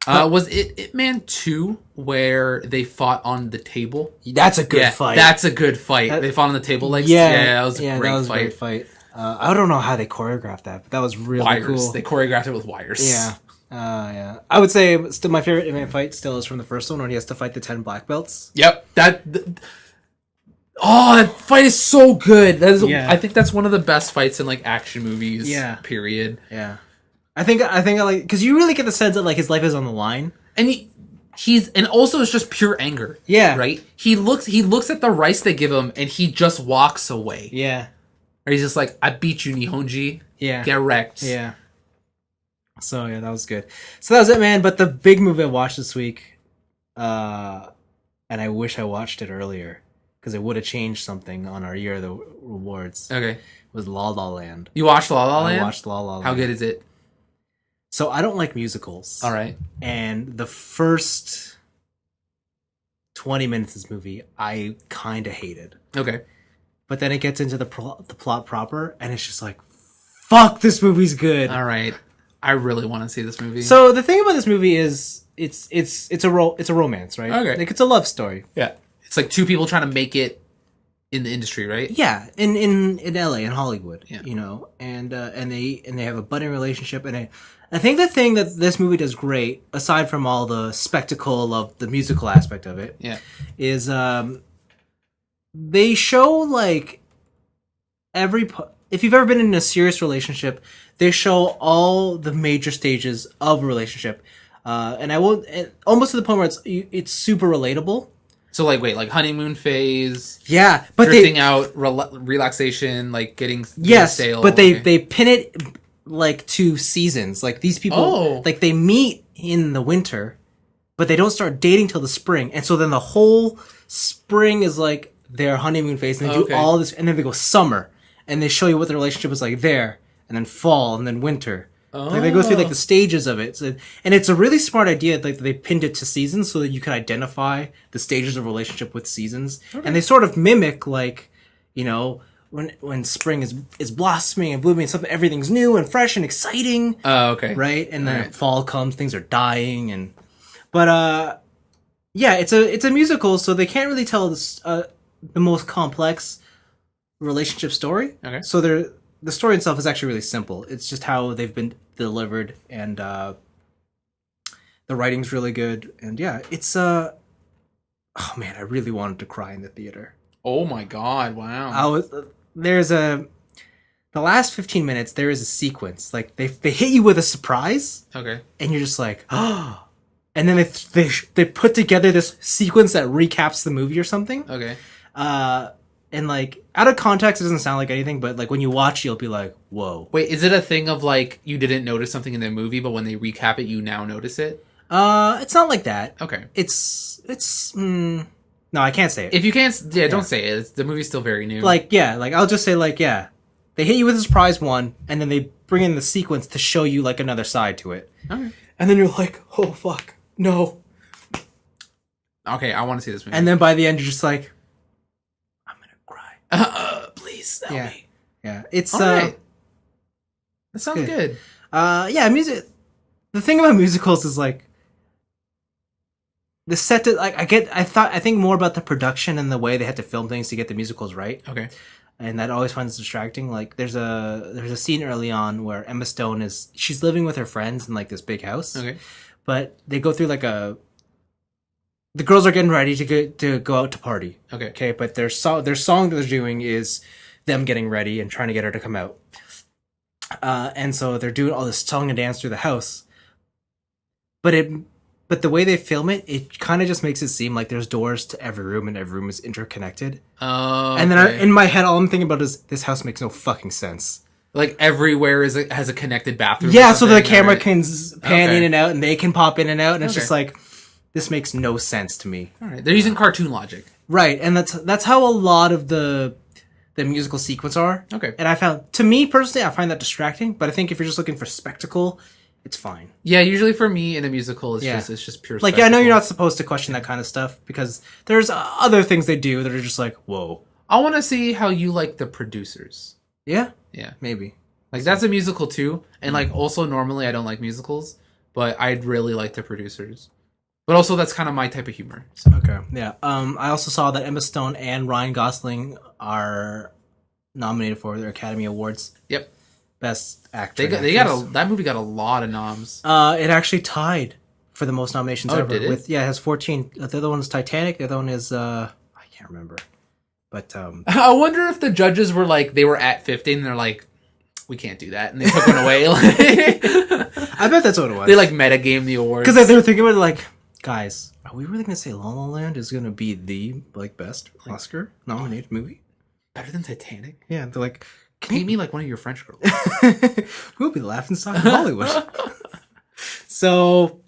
Was it Man 2 where they fought on the table? That's a good fight. That's a good fight. They fought on the table legs. That was a great fight. I don't know how they choreographed that, but that was really cool. They choreographed it with wires. Yeah. I would say still my favorite MMA fight still is from the first one when he has to fight the 10 black belts. Yep. That fight is so good. I think that's one of the best fights in like action movies. Yeah. Period. Yeah. I think I like, because you really get the sense that like his life is on the line, and and also it's just pure anger. Yeah. Right. He looks at the rice they give him, and he just walks away. Yeah. Or he's just like, I beat you, Nihonji. Yeah. Get wrecked. Yeah. So yeah, that was good. So that was it, man. But the big movie I watched this week, and I wish I watched it earlier, because it would have changed something on our year of the rewards. Okay. Was La La Land. You watched La La Land? I watched La La Land. How good is it? So I don't like musicals. All right. And the first 20 minutes of this movie, I kind of hated. Okay. But then it gets into the plot proper, and it's just like, fuck, this movie's good. All right. I really want to see this movie. So the thing about this movie is it's a romance, right? Okay. Like, it's a love story. Yeah. It's like two people trying to make it in the industry, right? Yeah, in LA, in Hollywood, and they have a budding relationship, and I think the thing that this movie does great, aside from all the spectacle of the musical aspect of it, is they show like if you've ever been in a serious relationship, they show all the major stages of a relationship, and almost to the point where it's super relatable. So like honeymoon phase, but drifting out, relaxation, like getting stale. But they pin it like to seasons. Like these people, like they meet in the winter, but they don't start dating till the spring, and so then the whole spring is like their honeymoon phase, and they do all this, and then they go summer, and they show you what the relationship was like there, and then fall, and then winter. Like they go through like the stages of it, and it's a really smart idea. Like they pinned it to seasons so that you can identify the stages of relationship with seasons, and they sort of mimic like, when spring is blossoming and blooming, and everything's new and fresh and exciting. Oh, okay, right, and then fall comes, things are dying, but it's a musical, so they can't really tell the most complex relationship story. Okay, so the story itself is actually really simple. It's just how they've been delivered, and the writing's really good. And it's oh man, I really wanted to cry in the theater. Oh my god! Wow. The last 15 minutes, there is a sequence like they hit you with a surprise. Okay. And you're just like, oh, and then they put together this sequence that recaps the movie or something. Okay. And like out of context, it doesn't sound like anything, but like when you watch, you'll be like, "Whoa!" Wait, is it a thing of like you didn't notice something in the movie, but when they recap it, you now notice it? It's not like that. Okay, it's no, I can't say it. If you can't, don't say it. The movie's still very new. Like I'll just say they hit you with a surprise one, and then they bring in the sequence to show you like another side to it. Okay, and then you're like, "Oh fuck, no." Okay, I want to see this movie. And then by the end, you're just like, please help me. Yeah, it's all right. That sounds good. Music. The thing about musicals is like the set. I think more about the production and the way they had to film things to get the musicals right. Okay. And that always finds distracting. Like there's a scene early on where Emma Stone she's living with her friends in like this big house. Okay. But they go through like the girls are getting ready to go out to party. Okay. Okay, but their song that they're doing is them getting ready and trying to get her to come out. And so they're doing all this song and dance through the house. But But the way they film it, it kind of just makes it seem like there's doors to every room and every room is interconnected. Oh, and then in my head, all I'm thinking about is this house makes no fucking sense. Like everywhere has a connected bathroom. Yeah, so the camera can pan in and out, and they can pop in and out, and it's just like, this makes no sense to me. All right, they're using cartoon logic, right? And that's how a lot of the musical sequence are. Okay, and I found, to me personally, I find that distracting. But I think if you're just looking for spectacle, it's fine. Yeah, usually for me in a musical, it's just pure. Like, spectacle. I know you're not supposed to question that kind of stuff because there's other things they do that are just like, whoa. I want to see how you like the producers. Yeah, yeah, maybe. Like, that's a musical too, and like also normally I don't like musicals, but I'd really like the producers. But also that's kind of my type of humor. So. Okay, yeah. I also saw that Emma Stone and Ryan Gosling are nominated for their Academy Awards. Yep. Best actor. That movie got a lot of noms. It actually tied for the most nominations ever. Did it? It has 14. The other one is Titanic. The other one is I can't remember. But I wonder if the judges were like, they were at 15 and they're like, we can't do that, and they took one away. I bet that's what it was. They like metagame the awards because they were thinking about it like, guys, are we really gonna say La La Land is gonna be the best Oscar nominated movie? Better than Titanic? Yeah, they're like, paint me like one of your French girls. We'll be laughing stock in Hollywood. So,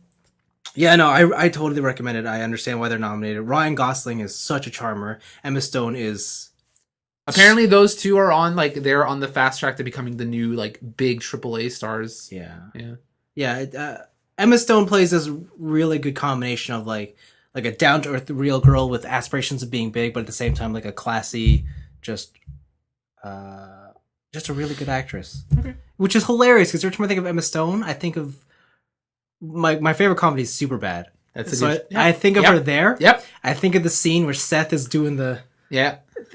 yeah, no, I totally recommend it. I understand why they're nominated. Ryan Gosling is such a charmer. Emma Stone is. Apparently, those two are on they're on the fast track to becoming the new big AAA stars. Yeah. Emma Stone plays this really good combination of like a down to earth real girl with aspirations of being big, but at the same time like a classy, just a really good actress. Okay. Which is hilarious because every time I think of Emma Stone, I think of my favorite comedy is Superbad. I think of her there. Yep. I think of the scene where Seth is doing they're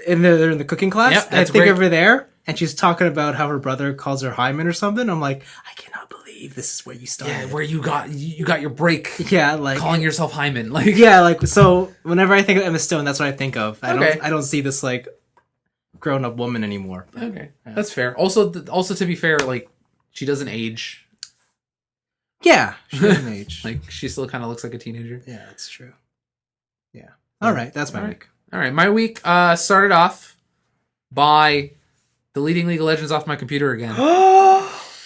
in the cooking class. Yep, and I think of her there, and she's talking about how her brother calls her Hyman or something. I'm like, I cannot believe this is where you started. Yeah, where you got your break. Yeah, like calling yourself Hyman. So whenever I think of Emma Stone, that's what I think of. I don't see this grown up woman anymore. Okay, yeah. That's fair. Also to be fair, she doesn't age. Yeah, she doesn't age. She still kind of looks like a teenager. Yeah, that's true. Yeah. All right, that's my week. All right, my week started off by deleting League of Legends off my computer again.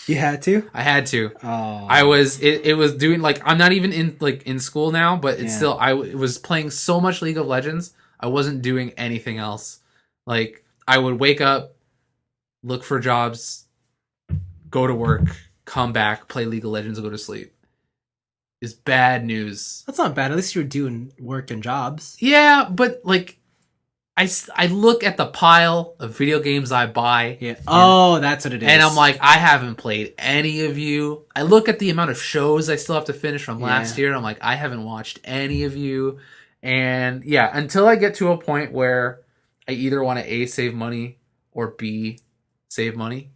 You had to? I had to. Oh. I was. It was doing I'm not even in school now, but it's still. I was playing so much League of Legends. I wasn't doing anything else. I would wake up, look for jobs, go to work, come back, play League of Legends, and go to sleep. Is bad news. That's not bad. At least you're doing work and jobs. Yeah, but I look at the pile of video games I buy. Yeah. Oh, that's what it is. And I'm like, I haven't played any of you. I look at the amount of shows I still have to finish from last year. And I'm like, I haven't watched any of you. And yeah, until I get to a point where I either want to A, save money, or B, save money.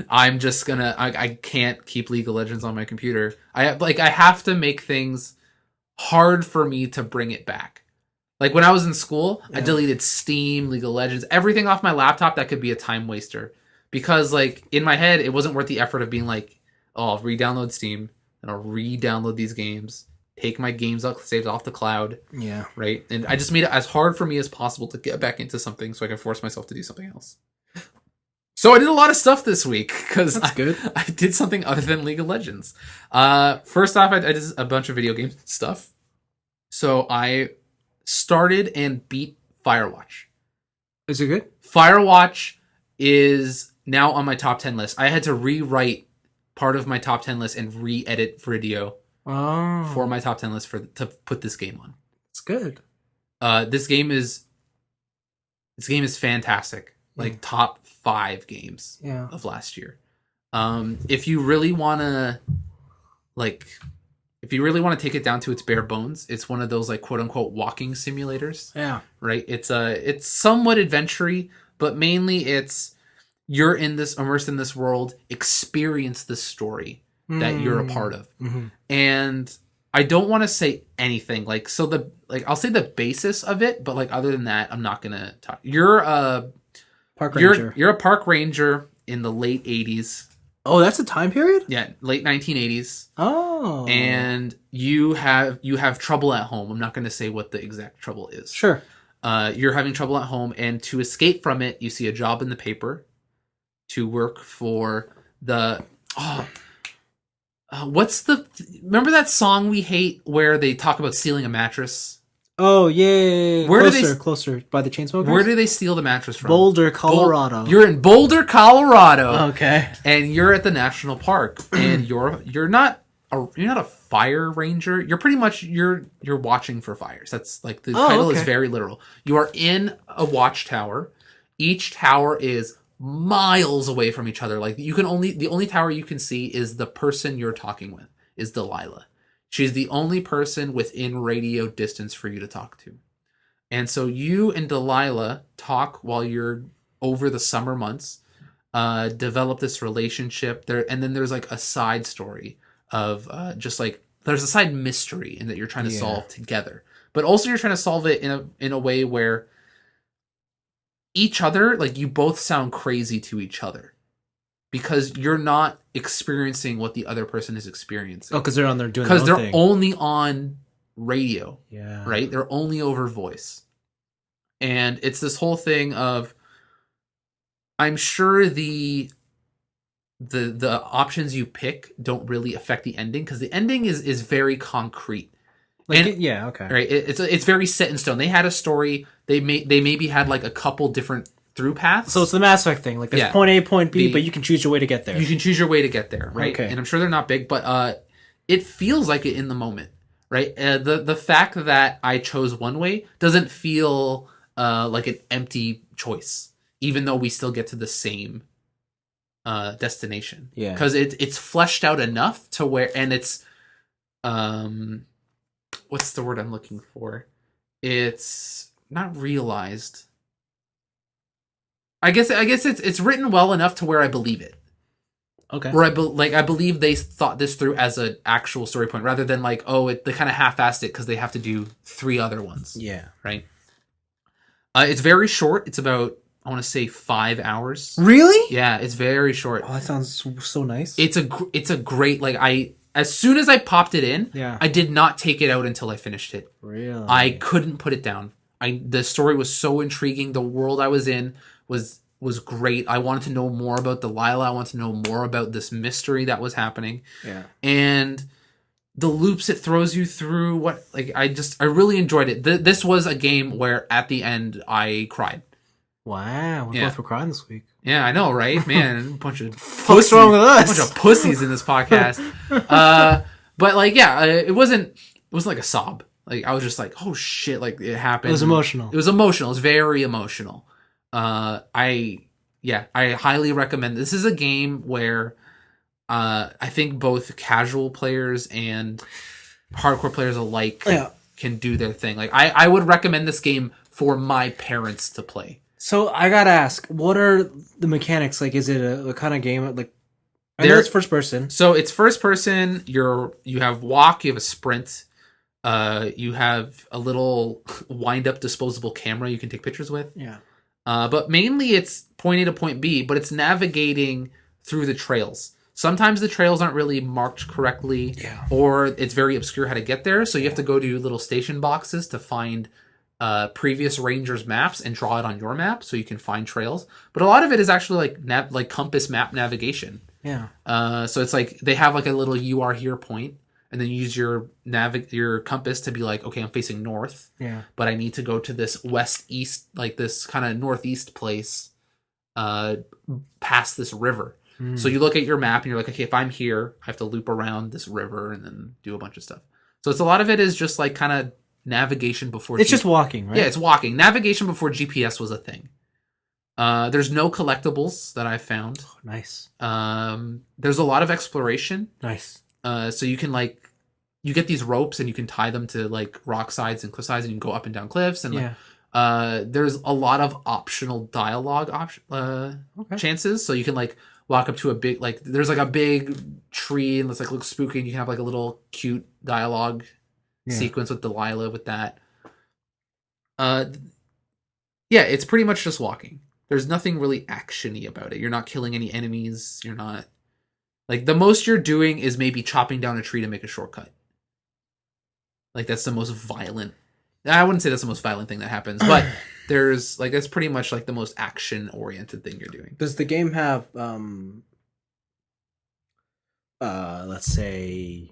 I'm just gonna. I can't keep League of Legends on my computer. I have to make things hard for me to bring it back. When I was in school, I deleted Steam, League of Legends, everything off my laptop that could be a time waster. Because in my head, it wasn't worth the effort of being I'll re-download Steam and I'll re-download these games, take my games saved off the cloud. Yeah. Right. And I just made it as hard for me as possible to get back into something so I can force myself to do something else. So I did a lot of stuff this week because I did something other than League of Legends. First off, I did a bunch of video game stuff. So I started and beat Firewatch. Is it good? Firewatch is now on my top 10 list. I had to rewrite part of my top 10 list and re-edit video for my top 10 list to put this game on. It's good. This game is fantastic. Top 5 games of last year. If you really want to take it down to its bare bones, it's one of those quote unquote walking simulators. Yeah. Right. It's somewhat adventure-y, but mainly it's you're immersed in this world, experience this story that you're a part of. Mm-hmm. And I don't want to say anything. I'll say the basis of it, but other than that, I'm not gonna talk. You're a park ranger in the late 80s, Oh, that's a time period? Yeah, late 1980s. Oh. And you have trouble at home. I'm not going to say what the exact trouble is. Sure. You're having trouble at home, and to escape from it, you see a job in the paper to work for the... remember that song we hate where they talk about stealing a mattress? Oh, yeah. Where Closer by the Chainsmokers? Where do they steal the mattress from? Boulder, Colorado. You're in Boulder, Colorado. Okay. And you're at the national park, and you're not a fire ranger. You're pretty much you're watching for fires. That's like the title is very literal. You are in a watchtower. Each tower is miles away from each other. Like the only tower you can see is the person you're talking with, is Delilah. She's the only person within radio distance for you to talk to. And so you and Delilah talk while you're over the summer months, develop this relationship there. And then there's like a side story of there's a side mystery in that you're trying to solve together, but also you're trying to solve it in a way where each other, like you both sound crazy to each other. Because you're not experiencing what the other person is experiencing. Oh, because they're on there doing because they're only on radio. Yeah. Right? They're only over voice. And it's this whole thing of, I'm sure the options you pick don't really affect the ending, because the ending is very concrete. Like, yeah, okay. Right? It's very set in stone. They had a story. They maybe had like a couple different through paths. So it's the Mass Effect thing. Like there's point A, point B, but you can choose your way to get there. You can choose your way to get there, right? Okay. And I'm sure they're not big, but it feels like it in the moment, right? The fact that I chose one way doesn't feel like an empty choice, even though we still get to the same destination. Yeah. Because it's fleshed out enough to where, and it's what's the word I'm looking for? It's not realized. I guess it's written well enough to where I believe it. Okay. Where I believe they thought this through as an actual story point, rather than like, they kind of half-assed it because they have to do 3 other ones. Yeah. Right. It's very short. It's about, I want to say, 5 hours. Really? Yeah, it's very short. Oh, that sounds so nice. It's a great, like, as soon as I popped it in, I did not take it out until I finished it. Really? I couldn't put it down. The story was so intriguing. The world I was in was great. I wanted to know more about Delilah. I wanted to know more about this mystery that was happening. Yeah. And the loops it throws you through, I really enjoyed it. This was a game where at the end I cried. Wow, we both were crying this week. Yeah, I know, right? Man, a bunch of what's wrong with us? A bunch of pussies in this podcast. But it wasn't like a sob. Like I was just like, oh shit, like it happened. It was emotional. It was very emotional. I highly recommend. This is a game where I think both casual players and hardcore players alike can do their thing. Like I would recommend this game for my parents to play. So I gotta ask, what are the mechanics? Like, is it a kind of game like? I know it's first person. So it's first person. You have walk. You have a sprint. You have a little wind up disposable camera you can take pictures with. Yeah. But mainly it's point A to point B, but it's navigating through the trails. Sometimes the trails aren't really marked correctly, or it's very obscure how to get there. So you have to go to little station boxes to find previous rangers' maps and draw it on your map so you can find trails. But a lot of it is actually like compass map navigation. Yeah. So it's like they have like a little "you are here" point, and then you use your compass to be like, okay, I'm facing north. Yeah. But I need to go to this west-east, like this kind of northeast place, past this river. So you look at your map and you're like, okay, if I'm here, I have to loop around this river and then do a bunch of stuff. So it's a lot of it is just like kind of navigation before. It's just walking, right? Yeah, it's walking. Navigation before GPS was a thing. There's no collectibles that I've found. Oh, nice. There's a lot of exploration. Nice. So you can you get these ropes and you can tie them to like rock sides and cliff sides and you can go up and down cliffs and there's a lot of optional dialogue chances. So you can walk up to a big there's a big tree and it's looks spooky and you can have a little cute dialogue sequence with Delilah with that. It's pretty much just walking. There's nothing really action-y about it. You're not killing any enemies. You're not Like, the most you're doing is maybe chopping down a tree to make a shortcut. Like, that's the most violent... I wouldn't say that's the most violent thing that happens, but there's, like, that's pretty much, like, the most action-oriented thing you're doing. Does the game have, let's say...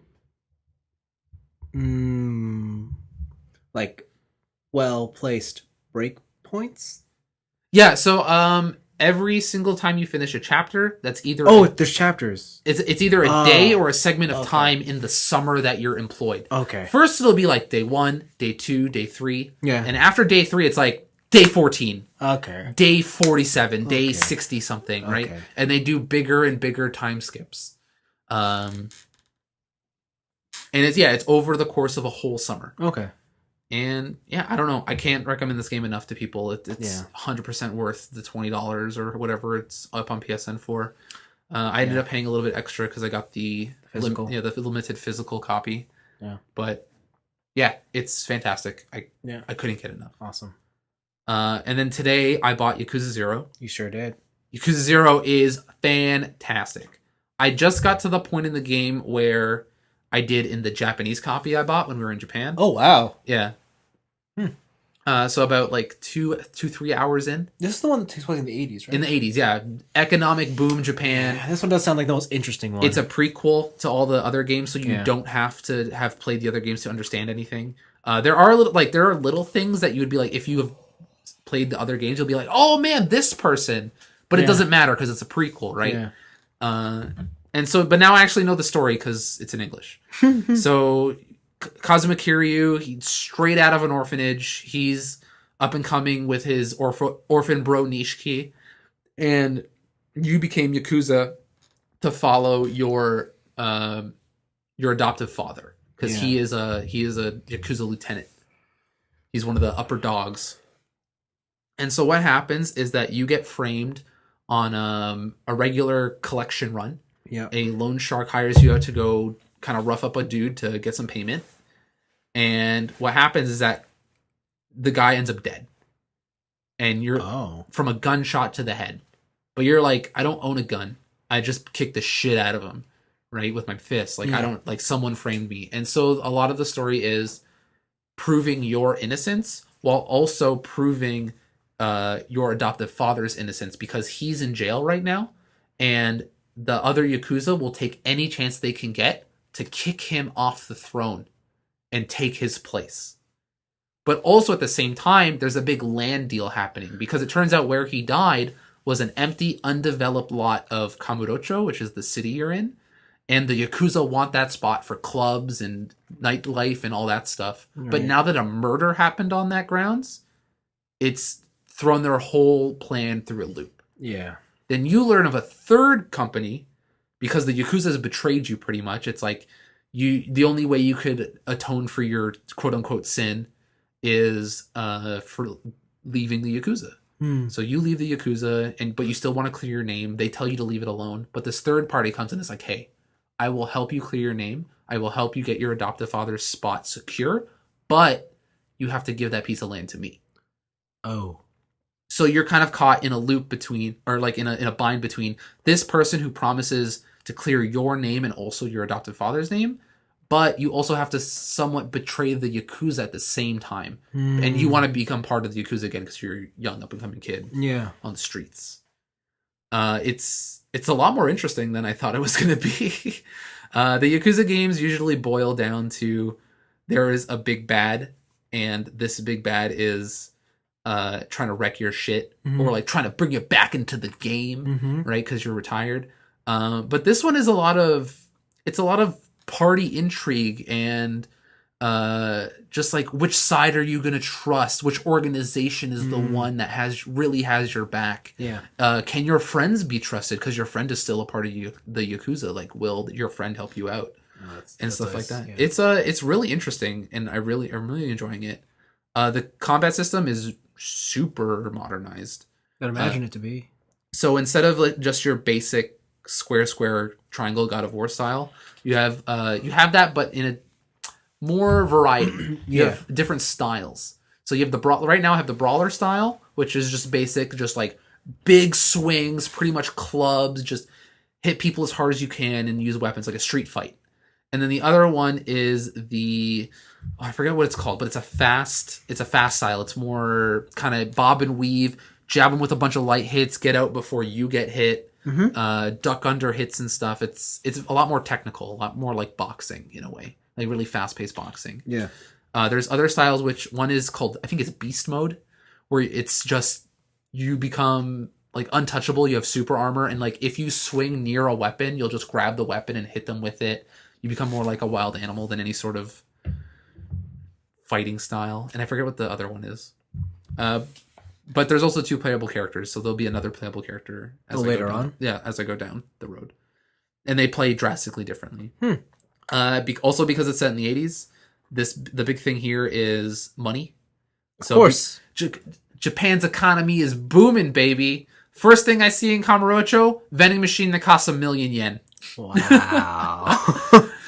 like, well-placed breakpoints? Yeah, so, every single time you finish a chapter, that's either... there's chapters. It's either a day or a segment of time in the summer that you're employed. Okay. First, it'll be like day 1, day 2, day 3. Yeah. And after day 3, it's like day 14. Okay. Day 47, day 60-something, right? Okay. And they do bigger and bigger time skips. And it's over the course of a whole summer. Okay. And yeah, I don't know. I can't recommend this game enough to people. It's 100% worth the $20 or whatever it's up on PSN for. I ended up paying a little bit extra because I got the physical, the limited physical copy. Yeah, but yeah, it's fantastic. I couldn't get enough. Awesome. And then today I bought Yakuza 0. You sure did. Yakuza 0 is fantastic. I just got to the point in the game where I did in the Japanese copy I bought when we were in Japan. Oh, wow. Yeah. So about like 3 hours in. This is the one that takes place in the 80s, right? In the 80s, yeah. Economic boom Japan. Yeah, this one does sound like the most interesting one. It's a prequel to all the other games, so you don't have to have played the other games to understand anything. There are little things that you would be like, if you have played the other games, you'll be like, oh man, this person. But it doesn't matter because it's a prequel, right? Yeah. And so, but now I actually know the story because it's in English. So, Kazuma Kiryu, he's straight out of an orphanage. He's up and coming with his orphan bro Nishiki. And you became Yakuza to follow your adoptive father. Because he is a Yakuza lieutenant. He's one of the upper dogs. And so what happens is that you get framed on a regular collection run. Yeah. A loan shark hires you out to go kind of rough up a dude to get some payment. And what happens is that the guy ends up dead. And you're from a gunshot to the head. But you're like, I don't own a gun. I just kicked the shit out of him, right? With my fist. Like, I don't, like, someone framed me. And so a lot of the story is proving your innocence while also proving your adoptive father's innocence, because he's in jail right now. And the other Yakuza will take any chance they can get to kick him off the throne and take his place. But also at the same time, there's a big land deal happening, because it turns out where he died was an empty, undeveloped lot of Kamurocho, which is the city you're in. And the Yakuza want that spot for clubs and nightlife and all that stuff. Right. But now that a murder happened on that grounds, it's thrown their whole plan through a loop. Yeah. Then you learn of a third company, because the Yakuza has betrayed you pretty much. It's like the only way you could atone for your quote unquote sin is for leaving the Yakuza. So you leave the Yakuza, but you still want to clear your name. They tell you to leave it alone. But this third party comes in and is like, hey, I will help you clear your name. I will help you get your adoptive father's spot secure, but you have to give that piece of land to me. Oh. So you're kind of caught in a loop between, or like in a bind between this person who promises to clear your name and also your adoptive father's name, but you also have to somewhat betray the Yakuza at the same time. And you want to become part of the Yakuza again because you're a young up-and-coming kid on the streets. It's a lot more interesting than I thought it was going to be. The Yakuza games usually boil down to there is a big bad, and this big bad is trying to wreck your shit, or like trying to bring you back into the game, right? Because you're retired. But this one is a lot of party intrigue and just like, which side are you going to trust? Which organization is the one that really has your back? Yeah. Can your friends be trusted? Because your friend is still a part of the Yakuza. Like, will your friend help you out? And stuff like that. Yeah. It's really interesting, and I'm really enjoying it. The combat system is super modernized. I'd imagine it to be. So instead of like just your basic square triangle God of War style, you have that, but in a more variety. You have different styles. So you have right now I have the brawler style, which is just basic, just like big swings, pretty much clubs, just hit people as hard as you can and use weapons like a street fight. And then the other one is I forget what it's called, but it's a fast style. It's more kind of bob and weave, jab them with a bunch of light hits, get out before you get hit, duck under hits and stuff. It's a lot more technical, a lot more like boxing in a way, like really fast paced boxing. Yeah. There's other styles, which one is called, I think it's beast mode, where it's just you become like untouchable. You have super armor, and like if you swing near a weapon, you'll just grab the weapon and hit them with it. You become more like a wild animal than any sort of fighting style. And I forget what the other one is. But there's also 2 playable characters, so there'll be another playable character later on. Yeah, as I go down the road. And they play drastically differently. Also because it's set in the 80s, the big thing here is money. Of course. Japan's economy is booming, baby. First thing I see in Kamurocho, vending machine that costs 1 million yen. Wow.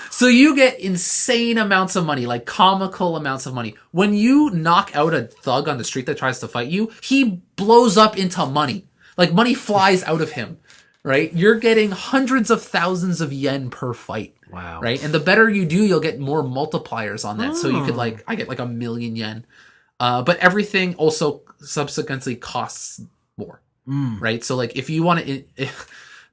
So you get insane amounts of money, like comical amounts of money. When you knock out a thug on the street that tries to fight you, he blows up into money. Like money flies out of him, right? You're getting hundreds of thousands of yen per fight. Wow. Right? And the better you do, you'll get more multipliers on that. So you could I get like 1 million yen. But everything also subsequently costs more. Right? So like if you want to...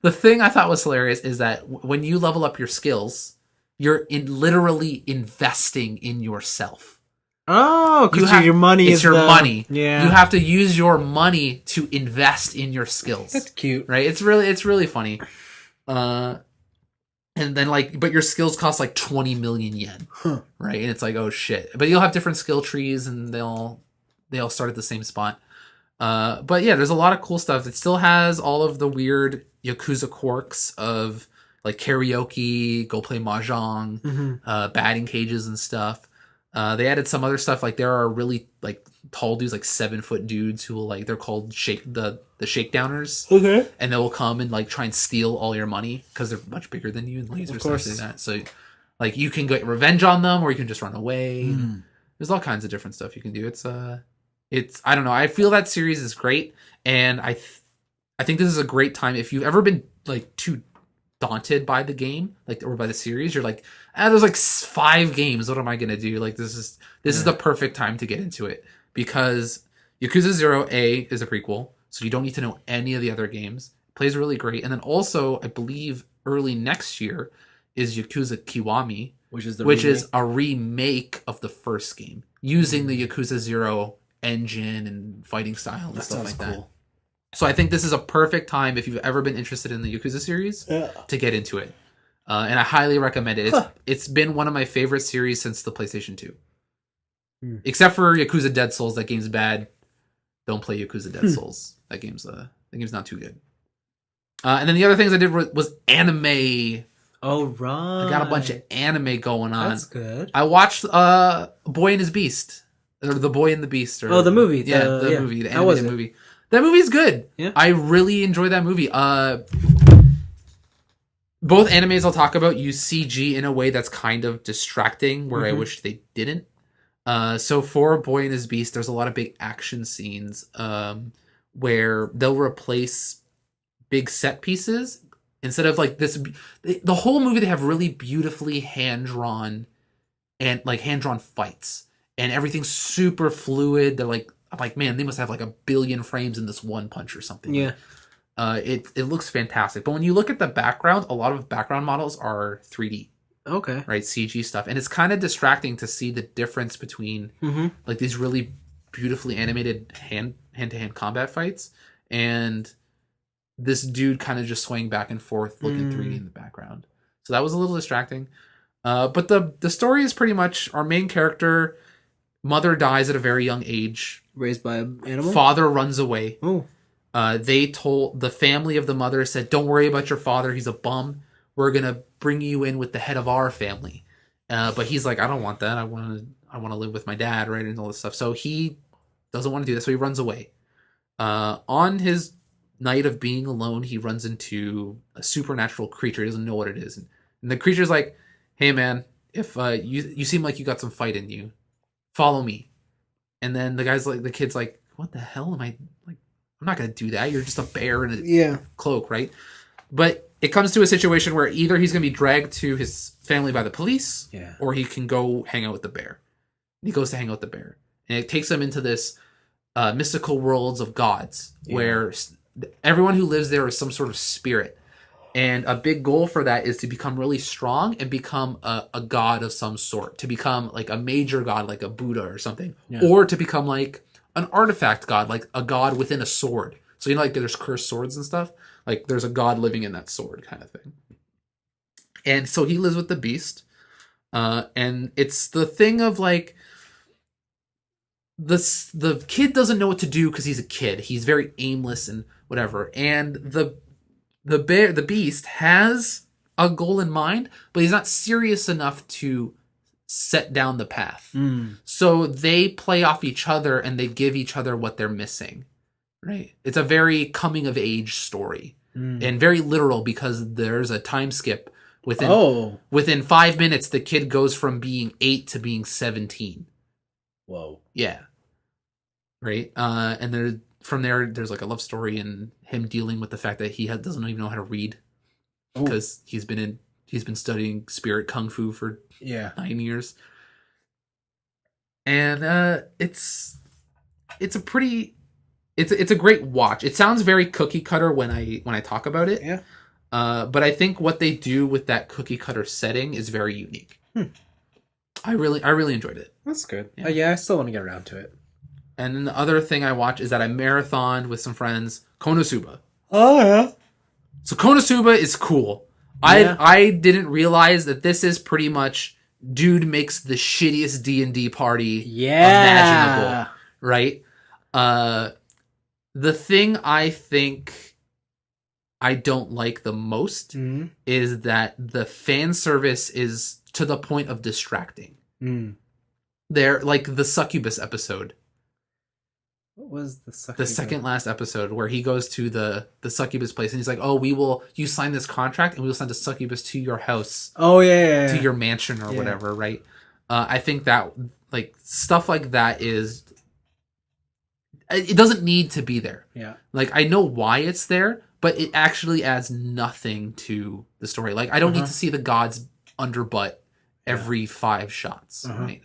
The thing I thought was hilarious is that when you level up your skills, you're literally investing in yourself. Oh, because your money is your money. Yeah, you have to use your money to invest in your skills. That's cute, right? It's really funny. And then but your skills cost like 20 million yen, right? And it's like, oh shit. But you'll have different skill trees, and they all start at the same spot. But yeah, there's a lot of cool stuff. It still has all of the weird Yakuza quirks of like karaoke, go play mahjong, batting cages and stuff. They added some other stuff, like there are really like tall dudes, like 7-foot dudes who will they're called the shakedowners. Okay. And they will come and like try and steal all your money because they're much bigger than you and lasers and stuff like that. So like you can get revenge on them, or you can just run away. There's all kinds of different stuff you can do. It's I don't know. I feel that series is great, and I think this is a great time if you've ever been like too daunted by the game, or by the series. You're like, there's like 5 games. What am I gonna do? Like this is the perfect time to get into it, because Yakuza 0 A is a prequel, so you don't need to know any of the other games. It plays really great, and then also I believe early next year is Yakuza Kiwami, which is a remake of the first game using the Yakuza 0 engine and fighting style and stuff like that. So I think this is a perfect time if you've ever been interested in the Yakuza series to get into it. And I highly recommend it. It's been one of my favorite series since the PlayStation 2. Except for Yakuza Dead Souls. That game's bad. Don't play Yakuza Dead Souls. That game's not too good. And then the other things I did was anime. Oh, right. I got a bunch of anime going on. That's good. I watched Boy and His Beast. Or The Boy and the Beast. Or, the movie. The movie. The animated movie. That movie's good. Yeah. I really enjoy that movie. Both animes I'll talk about use CG in a way that's kind of distracting, where I wish they didn't. So for Boy and His Beast, there's a lot of big action scenes where they'll replace big set pieces. Instead of like this, the whole movie, they have really beautifully hand-drawn fights. And everything's super fluid. They're like, I'm like, man, they must have like 1 billion frames in this one punch or something. Yeah. It looks fantastic. But when you look at the background, a lot of background models are 3D. Okay. Right? CG stuff. And it's kind of distracting to see the difference between like these really beautifully animated hand-to-hand combat fights and this dude kind of just swaying back and forth looking 3D in the background. So that was a little distracting. But the story is pretty much our main character... Mother dies at a very young age. Raised by an animal? Father runs away. Oh. They told the family of the mother, said, don't worry about your father. He's a bum. We're going to bring you in with the head of our family. But he's like, I don't want that. I want to live with my dad, right? And all this stuff. So he doesn't want to do that. So he runs away. On his night of being alone, he runs into a supernatural creature. He doesn't know what it is. And the creature's like, hey man, if you seem like you got some fight in you, follow me. And then the kid's like, what the hell am I like? I'm not gonna do that. You're just a bear in a cloak, right? But it comes to a situation where either he's going to be dragged to his family by the police, or he can go hang out with the bear. And he goes to hang out with the bear. And it takes him into this mystical worlds of gods, where everyone who lives there is some sort of spirit. And a big goal for that is to become really strong and become a god of some sort. To become like a major god, like a Buddha or something. Yeah. Or to become like an artifact god, like a god within a sword. So, you know, like there's cursed swords and stuff. Like there's a god living in that sword kind of thing. And so he lives with the beast. And it's the thing of like, the kid doesn't know what to do because he's a kid. He's very aimless and whatever. And the beast has a goal in mind, but he's not serious enough to set down the path. So they play off each other and they give each other what they're missing. Right. It's a very coming of age story and very literal because there's a time skip within 5 minutes. The kid goes from being 8 to being 17. Whoa. Yeah. Right. And from there, there's like a love story and him dealing with the fact that he doesn't even know how to read because he's been studying spirit kung fu for 9 years. And it's a great watch. It sounds very cookie cutter when I talk about it. Yeah. But I think what they do with that cookie cutter setting is very unique. I really enjoyed it. That's good. Yeah, I still want to get around to it. And then the other thing I watch is that I marathoned with some friends Konosuba. Oh yeah. So Konosuba is cool. Yeah. I didn't realize that this is pretty much dude makes the shittiest D&D party imaginable. Right? The thing I think I don't like the most is that the fan service is to the point of distracting. They're like the succubus episode. What was the succubus? The second last episode where he goes to the succubus place and he's like, you sign this contract and we will send a succubus to your house. Oh yeah. To your mansion or whatever, right? I think that like stuff like that it doesn't need to be there. Yeah. Like I know why it's there, but it actually adds nothing to the story. Like I don't need to see the gods under butt every 5 shots, right?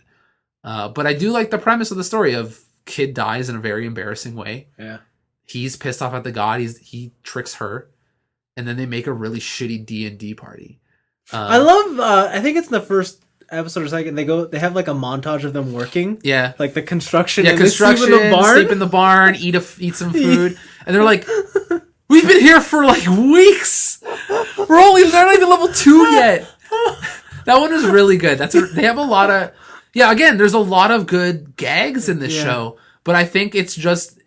But I do like the premise of the story of kid dies in a very embarrassing way. Yeah. He's pissed off at the god. He tricks her, and then they make a really shitty D&D party. I love. I think it's in the first episode or second. They have like a montage of them working. Yeah. Like the construction. Yeah, construction. Sleep in the barn. Eat some food, and they're like, "We've been here for like weeks. They're not even level 2 yet." That one was really good. They have a lot of. Yeah, again, there's a lot of good gags in this show, but I think it's just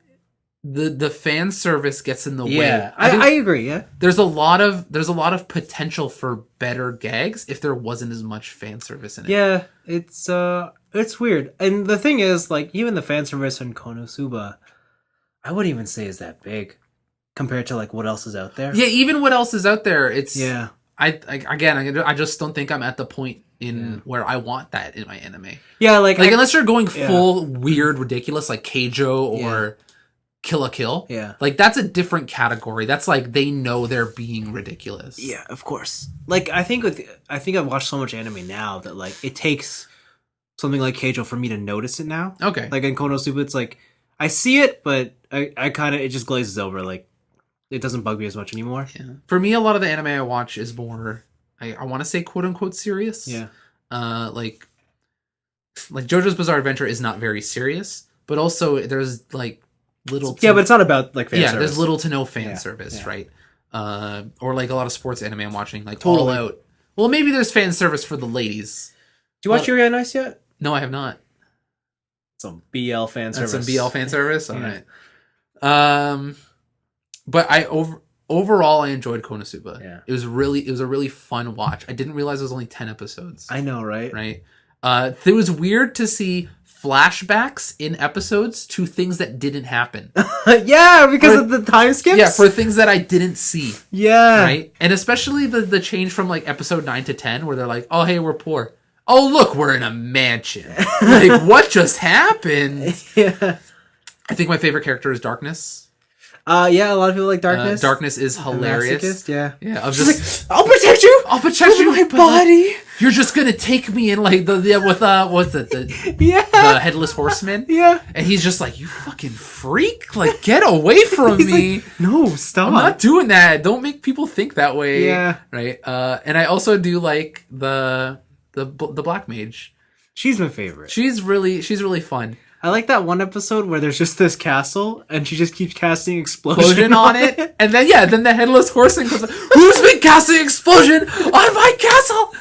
the fan service gets in the way. Yeah, I agree. Yeah, there's a lot of potential for better gags if there wasn't as much fan service in it. Yeah, it's weird, and the thing is, like, even the fan service in Konosuba, I wouldn't even say is that big compared to like what else is out there. Yeah, even what else is out there, it's yeah. I just don't think I'm at the point where I want that in my anime. Yeah, like unless you're going full weird, ridiculous, like Keijo or Kill la Kill. Yeah, like that's a different category. That's like they know they're being ridiculous. Yeah, of course. Like I think I've watched so much anime now that like it takes something like Keijo for me to notice it now. Okay, like in Konosuba, it's like I see it, but I kind of it just glazes over. Like it doesn't bug me as much anymore. Yeah. For me, a lot of the anime I watch is more, I want to say quote unquote serious. Yeah. Like JoJo's Bizarre Adventure is not very serious, but also there's like little. But it's not about like fan service. There's little to no fan service, right? Or like a lot of sports anime I'm watching, like All Out. Well, maybe there's fan service for the ladies. Do you watch Yuri on Ice yet? No, I have not. Some BL fan service. Some BL fan service. All right. But overall I enjoyed Konosuba. Yeah. It was a really fun watch. I didn't realize it was only 10 episodes. I know, right? Right. It was weird to see flashbacks in episodes to things that didn't happen. Yeah, because of the time skips? Yeah, for things that I didn't see. Yeah. Right? And especially the change from like episode 9 to 10 where they're like, "Oh, hey, we're poor. Oh, look, we're in a mansion." Like, what just happened? Yeah. I think my favorite character is Darkness. Yeah, a lot of people like Darkness. Darkness is hilarious. Yeah. Yeah. She's like, I'll protect you. I'll protect you, my body. You're just gonna take me in like the headless horseman. Yeah. And he's just like, you fucking freak! Like, get away from me! Like, no, stop! I'm not doing that. Don't make people think that way. Yeah. Right. And I also do like the Black Mage. She's my favorite. She's really fun. I like that one episode where there's just this castle and she just keeps casting explosion on it. And then the headless horseman comes like, who's been casting explosion on my castle?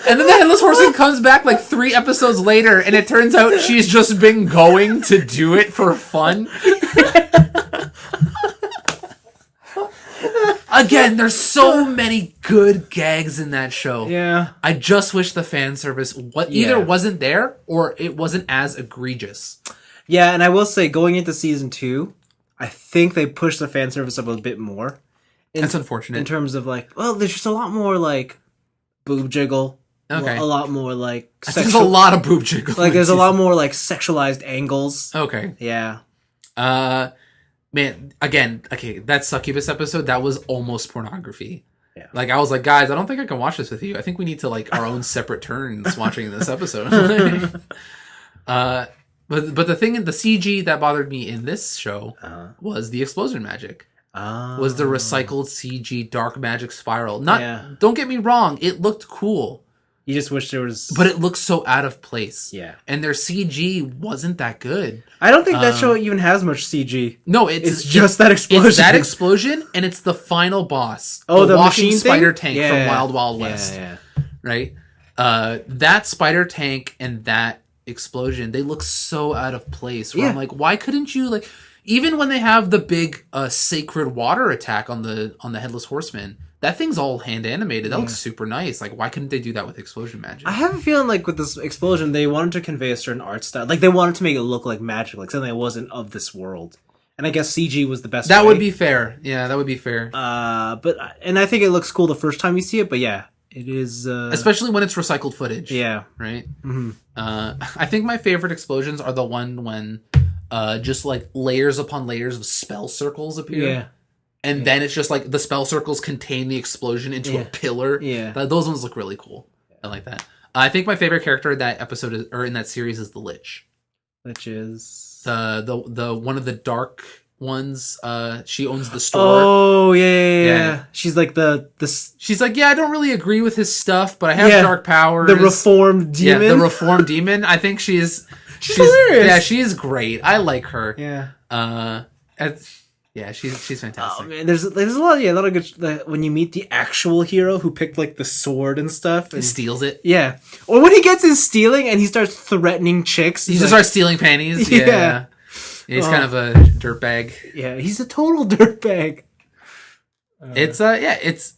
And then the headless horseman comes back like 3 episodes later and it turns out she's just been going to do it for fun. Again, there's so many good gags in that show. Yeah. I just wish the fan service either wasn't there or it wasn't as egregious. Yeah, and I will say, going into season 2, I think they pushed the fan service up a bit more. That's unfortunate. In terms of like, well, there's just a lot more like boob jiggle. Okay. A lot more like there's a lot of boob jiggle. Like there's a lot more like sexualized angles. Okay. Yeah. Man, again, okay, that Succubus episode, that was almost pornography. Yeah. Like, I was like, guys, I don't think I can watch this with you. I think we need to, like, our own separate turns watching this episode. But the thing, the CG that bothered me in this show was the explosion magic. Was the recycled CG dark magic spiral. Don't get me wrong, it looked cool. You just wish there was... But it looks so out of place. Yeah. And their CG wasn't that good. I don't think that show even has much CG. No, it's just that explosion. It's that explosion, and it's the final boss. Oh, the walking machine spider thing? tank from Wild Wild West. Yeah. Right? That spider tank and that explosion, they look so out of place. Where I'm like, why couldn't you, like... Even when they have the big sacred water attack on the Headless Horseman... That thing's all hand animated. That looks super nice. Like, why couldn't they do that with explosion magic? I have a feeling like with this explosion, they wanted to convey a certain art style. Like, they wanted to make it look like magic, like something that wasn't of this world. And I guess CG was the best way. That would be fair. Yeah, that would be fair. And I think it looks cool the first time you see it, but yeah, it is... Especially when it's recycled footage. Yeah. Right? Mm-hmm. I think my favorite explosions are the one when just, like, layers upon layers of spell circles appear. Yeah. And then it's just like the spell circles contain the explosion into a pillar. Yeah. Those ones look really cool. I like that. I think my favorite character in that episode in that series is the Lich. Which is the one of the dark ones. She owns the store. Oh yeah. She's like She's like, yeah, I don't really agree with his stuff, but I have dark powers. The reformed demon. Yeah, the reformed demon. I think she's hilarious. Yeah, she is great. I like her. Yeah. Yeah, she's fantastic. Oh man, there's a lot of good when you meet the actual hero who picked like the sword and stuff and steals it. Yeah, or when he gets his stealing and he starts threatening chicks. He just starts stealing panties. Yeah. He's kind of a dirtbag. Yeah, he's a total dirtbag. It's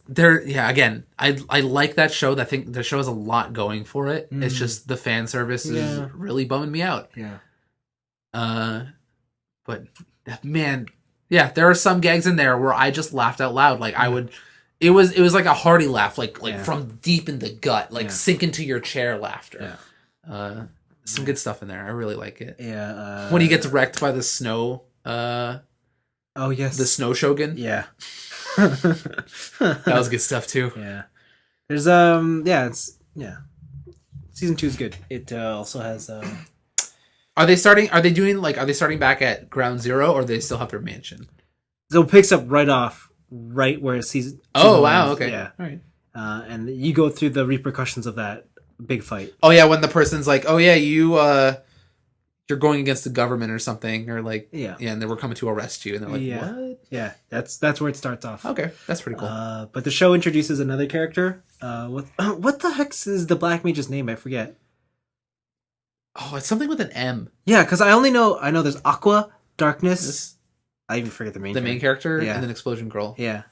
there. Yeah, again, I like that show. I think the show has a lot going for it. It's just the fan service is really bumming me out. Yeah. But man. Yeah, there are some gags in there where I just laughed out loud. Like I would, it was like a hearty laugh, like from deep in the gut, like sink into your chair laughter. Yeah. Some good stuff in there. I really like it. Yeah. When he gets wrecked by the snow. Oh yes. The snow shogun. Yeah. That was good stuff too. Yeah. There's Season 2 is good. It also has Are they starting back at ground zero, or they still have their mansion? So it picks up right where season. Oh wow! Okay, yeah, all right. And you go through the repercussions of that big fight. Oh yeah, when the person's like, "Oh yeah, you're going against the government or something," or like, and they were coming to arrest you, and they're like, "What?" Yeah, that's where it starts off. Okay, that's pretty cool. But the show introduces another character. What the heck is the Black Mage's name? I forget. Oh, it's something with an M. Yeah, because I know there's Aqua, Darkness. I even forget the main character, and then Explosion Girl. Yeah.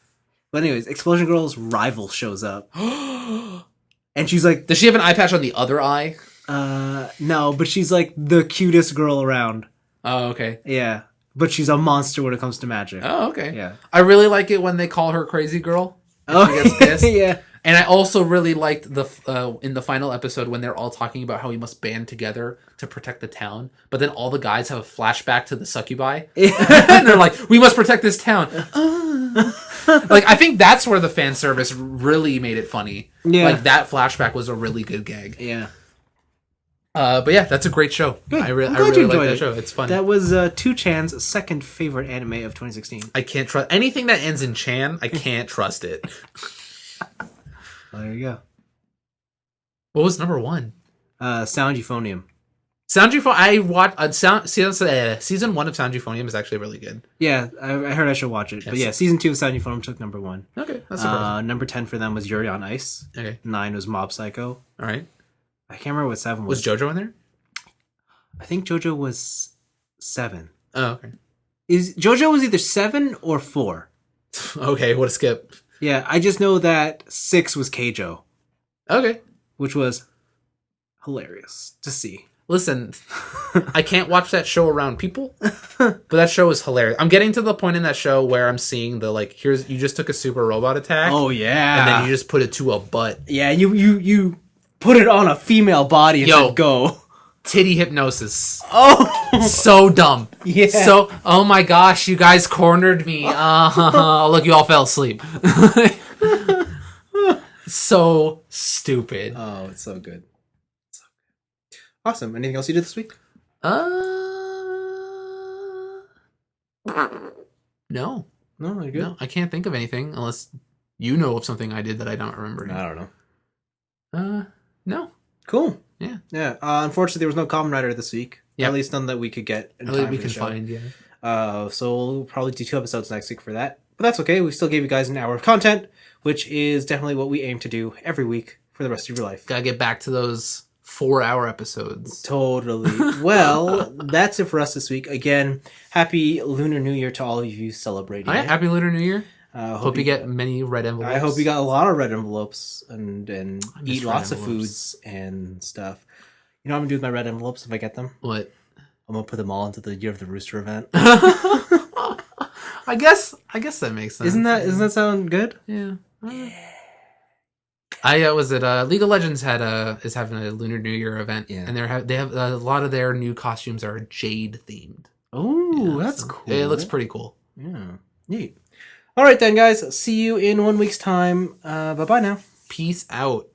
But anyways, Explosion Girl's rival shows up. And she's like... Does she have an eye patch on the other eye? No, but she's like the cutest girl around. Oh, okay. Yeah. But she's a monster when it comes to magic. Oh, okay. Yeah. I really like it when they call her Crazy Girl. Oh, she gets pissed. Yeah. And I also really liked the in the final episode when they're all talking about how we must band together to protect the town. But then all the guys have a flashback to the succubi. And they're like, we must protect this town. Like, I think that's where the fan service really made it funny. Yeah. Like, that flashback was a really good gag. Yeah. But yeah, that's a great show. Good. I really like that show. It's fun. That was 2chan's second favorite anime of 2016. I can't trust anything that ends in Chan. I can't trust it. Well, there you go. What was number 1? Sound Euphonium. Sound Euphonium. I watched season 1 of Sound Euphonium is actually really good. Yeah, I heard I should watch it. Yes. But yeah, season 2 of Sound Euphonium took number 1. Okay, that's surprising. Number 10 for them was Yuri on Ice. Okay. 9 was Mob Psycho. All right. I can't remember what 7 was. Was JoJo in there? I think JoJo was 7. Oh, okay. JoJo was either 7 or 4. Okay, what a skip. Yeah, I just know that 6 was Keijo. Okay. Which was hilarious to see. Listen, I can't watch that show around people, but that show is hilarious. I'm getting to the point in that show where I'm seeing the, like, you just took a super robot attack. Oh, yeah. And then you just put it to a butt. Yeah, you put it on a female body and said go. Titty hypnosis. Oh! So dumb. Yeah. So, oh my gosh, you guys cornered me. Look, you all fell asleep. So stupid. Oh, it's so good. Awesome. Anything else you did this week? No. No, you're good. No, I can't think of anything unless you know of something I did that I don't remember. I don't know. No. Cool. Yeah. Yeah. Unfortunately, there was no Kamen Rider this week. Yeah. At least none that we could get in time we can find, yeah. So we'll probably do 2 episodes next week for that. But that's okay. We still gave you guys an hour of content, which is definitely what we aim to do every week for the rest of your life. Gotta get back to those 4-hour episodes. Totally. Well, that's it for us this week. Again, happy Lunar New Year to all of you celebrating. All right, happy Lunar New Year. Hope you get many red envelopes. I hope you got a lot of red envelopes and eat lots of foods and stuff. You know what I'm going to do with my red envelopes if I get them? What? I'm going to put them all into the Year of the Rooster event. I guess that makes sense. Doesn't that sound good? Yeah. League of Legends is having a Lunar New Year event, and they have a lot of their new costumes are jade themed. Oh, that's cool. It looks pretty cool. Yeah, neat. All right then, guys. See you in 1 week's time. Bye bye now. Peace out.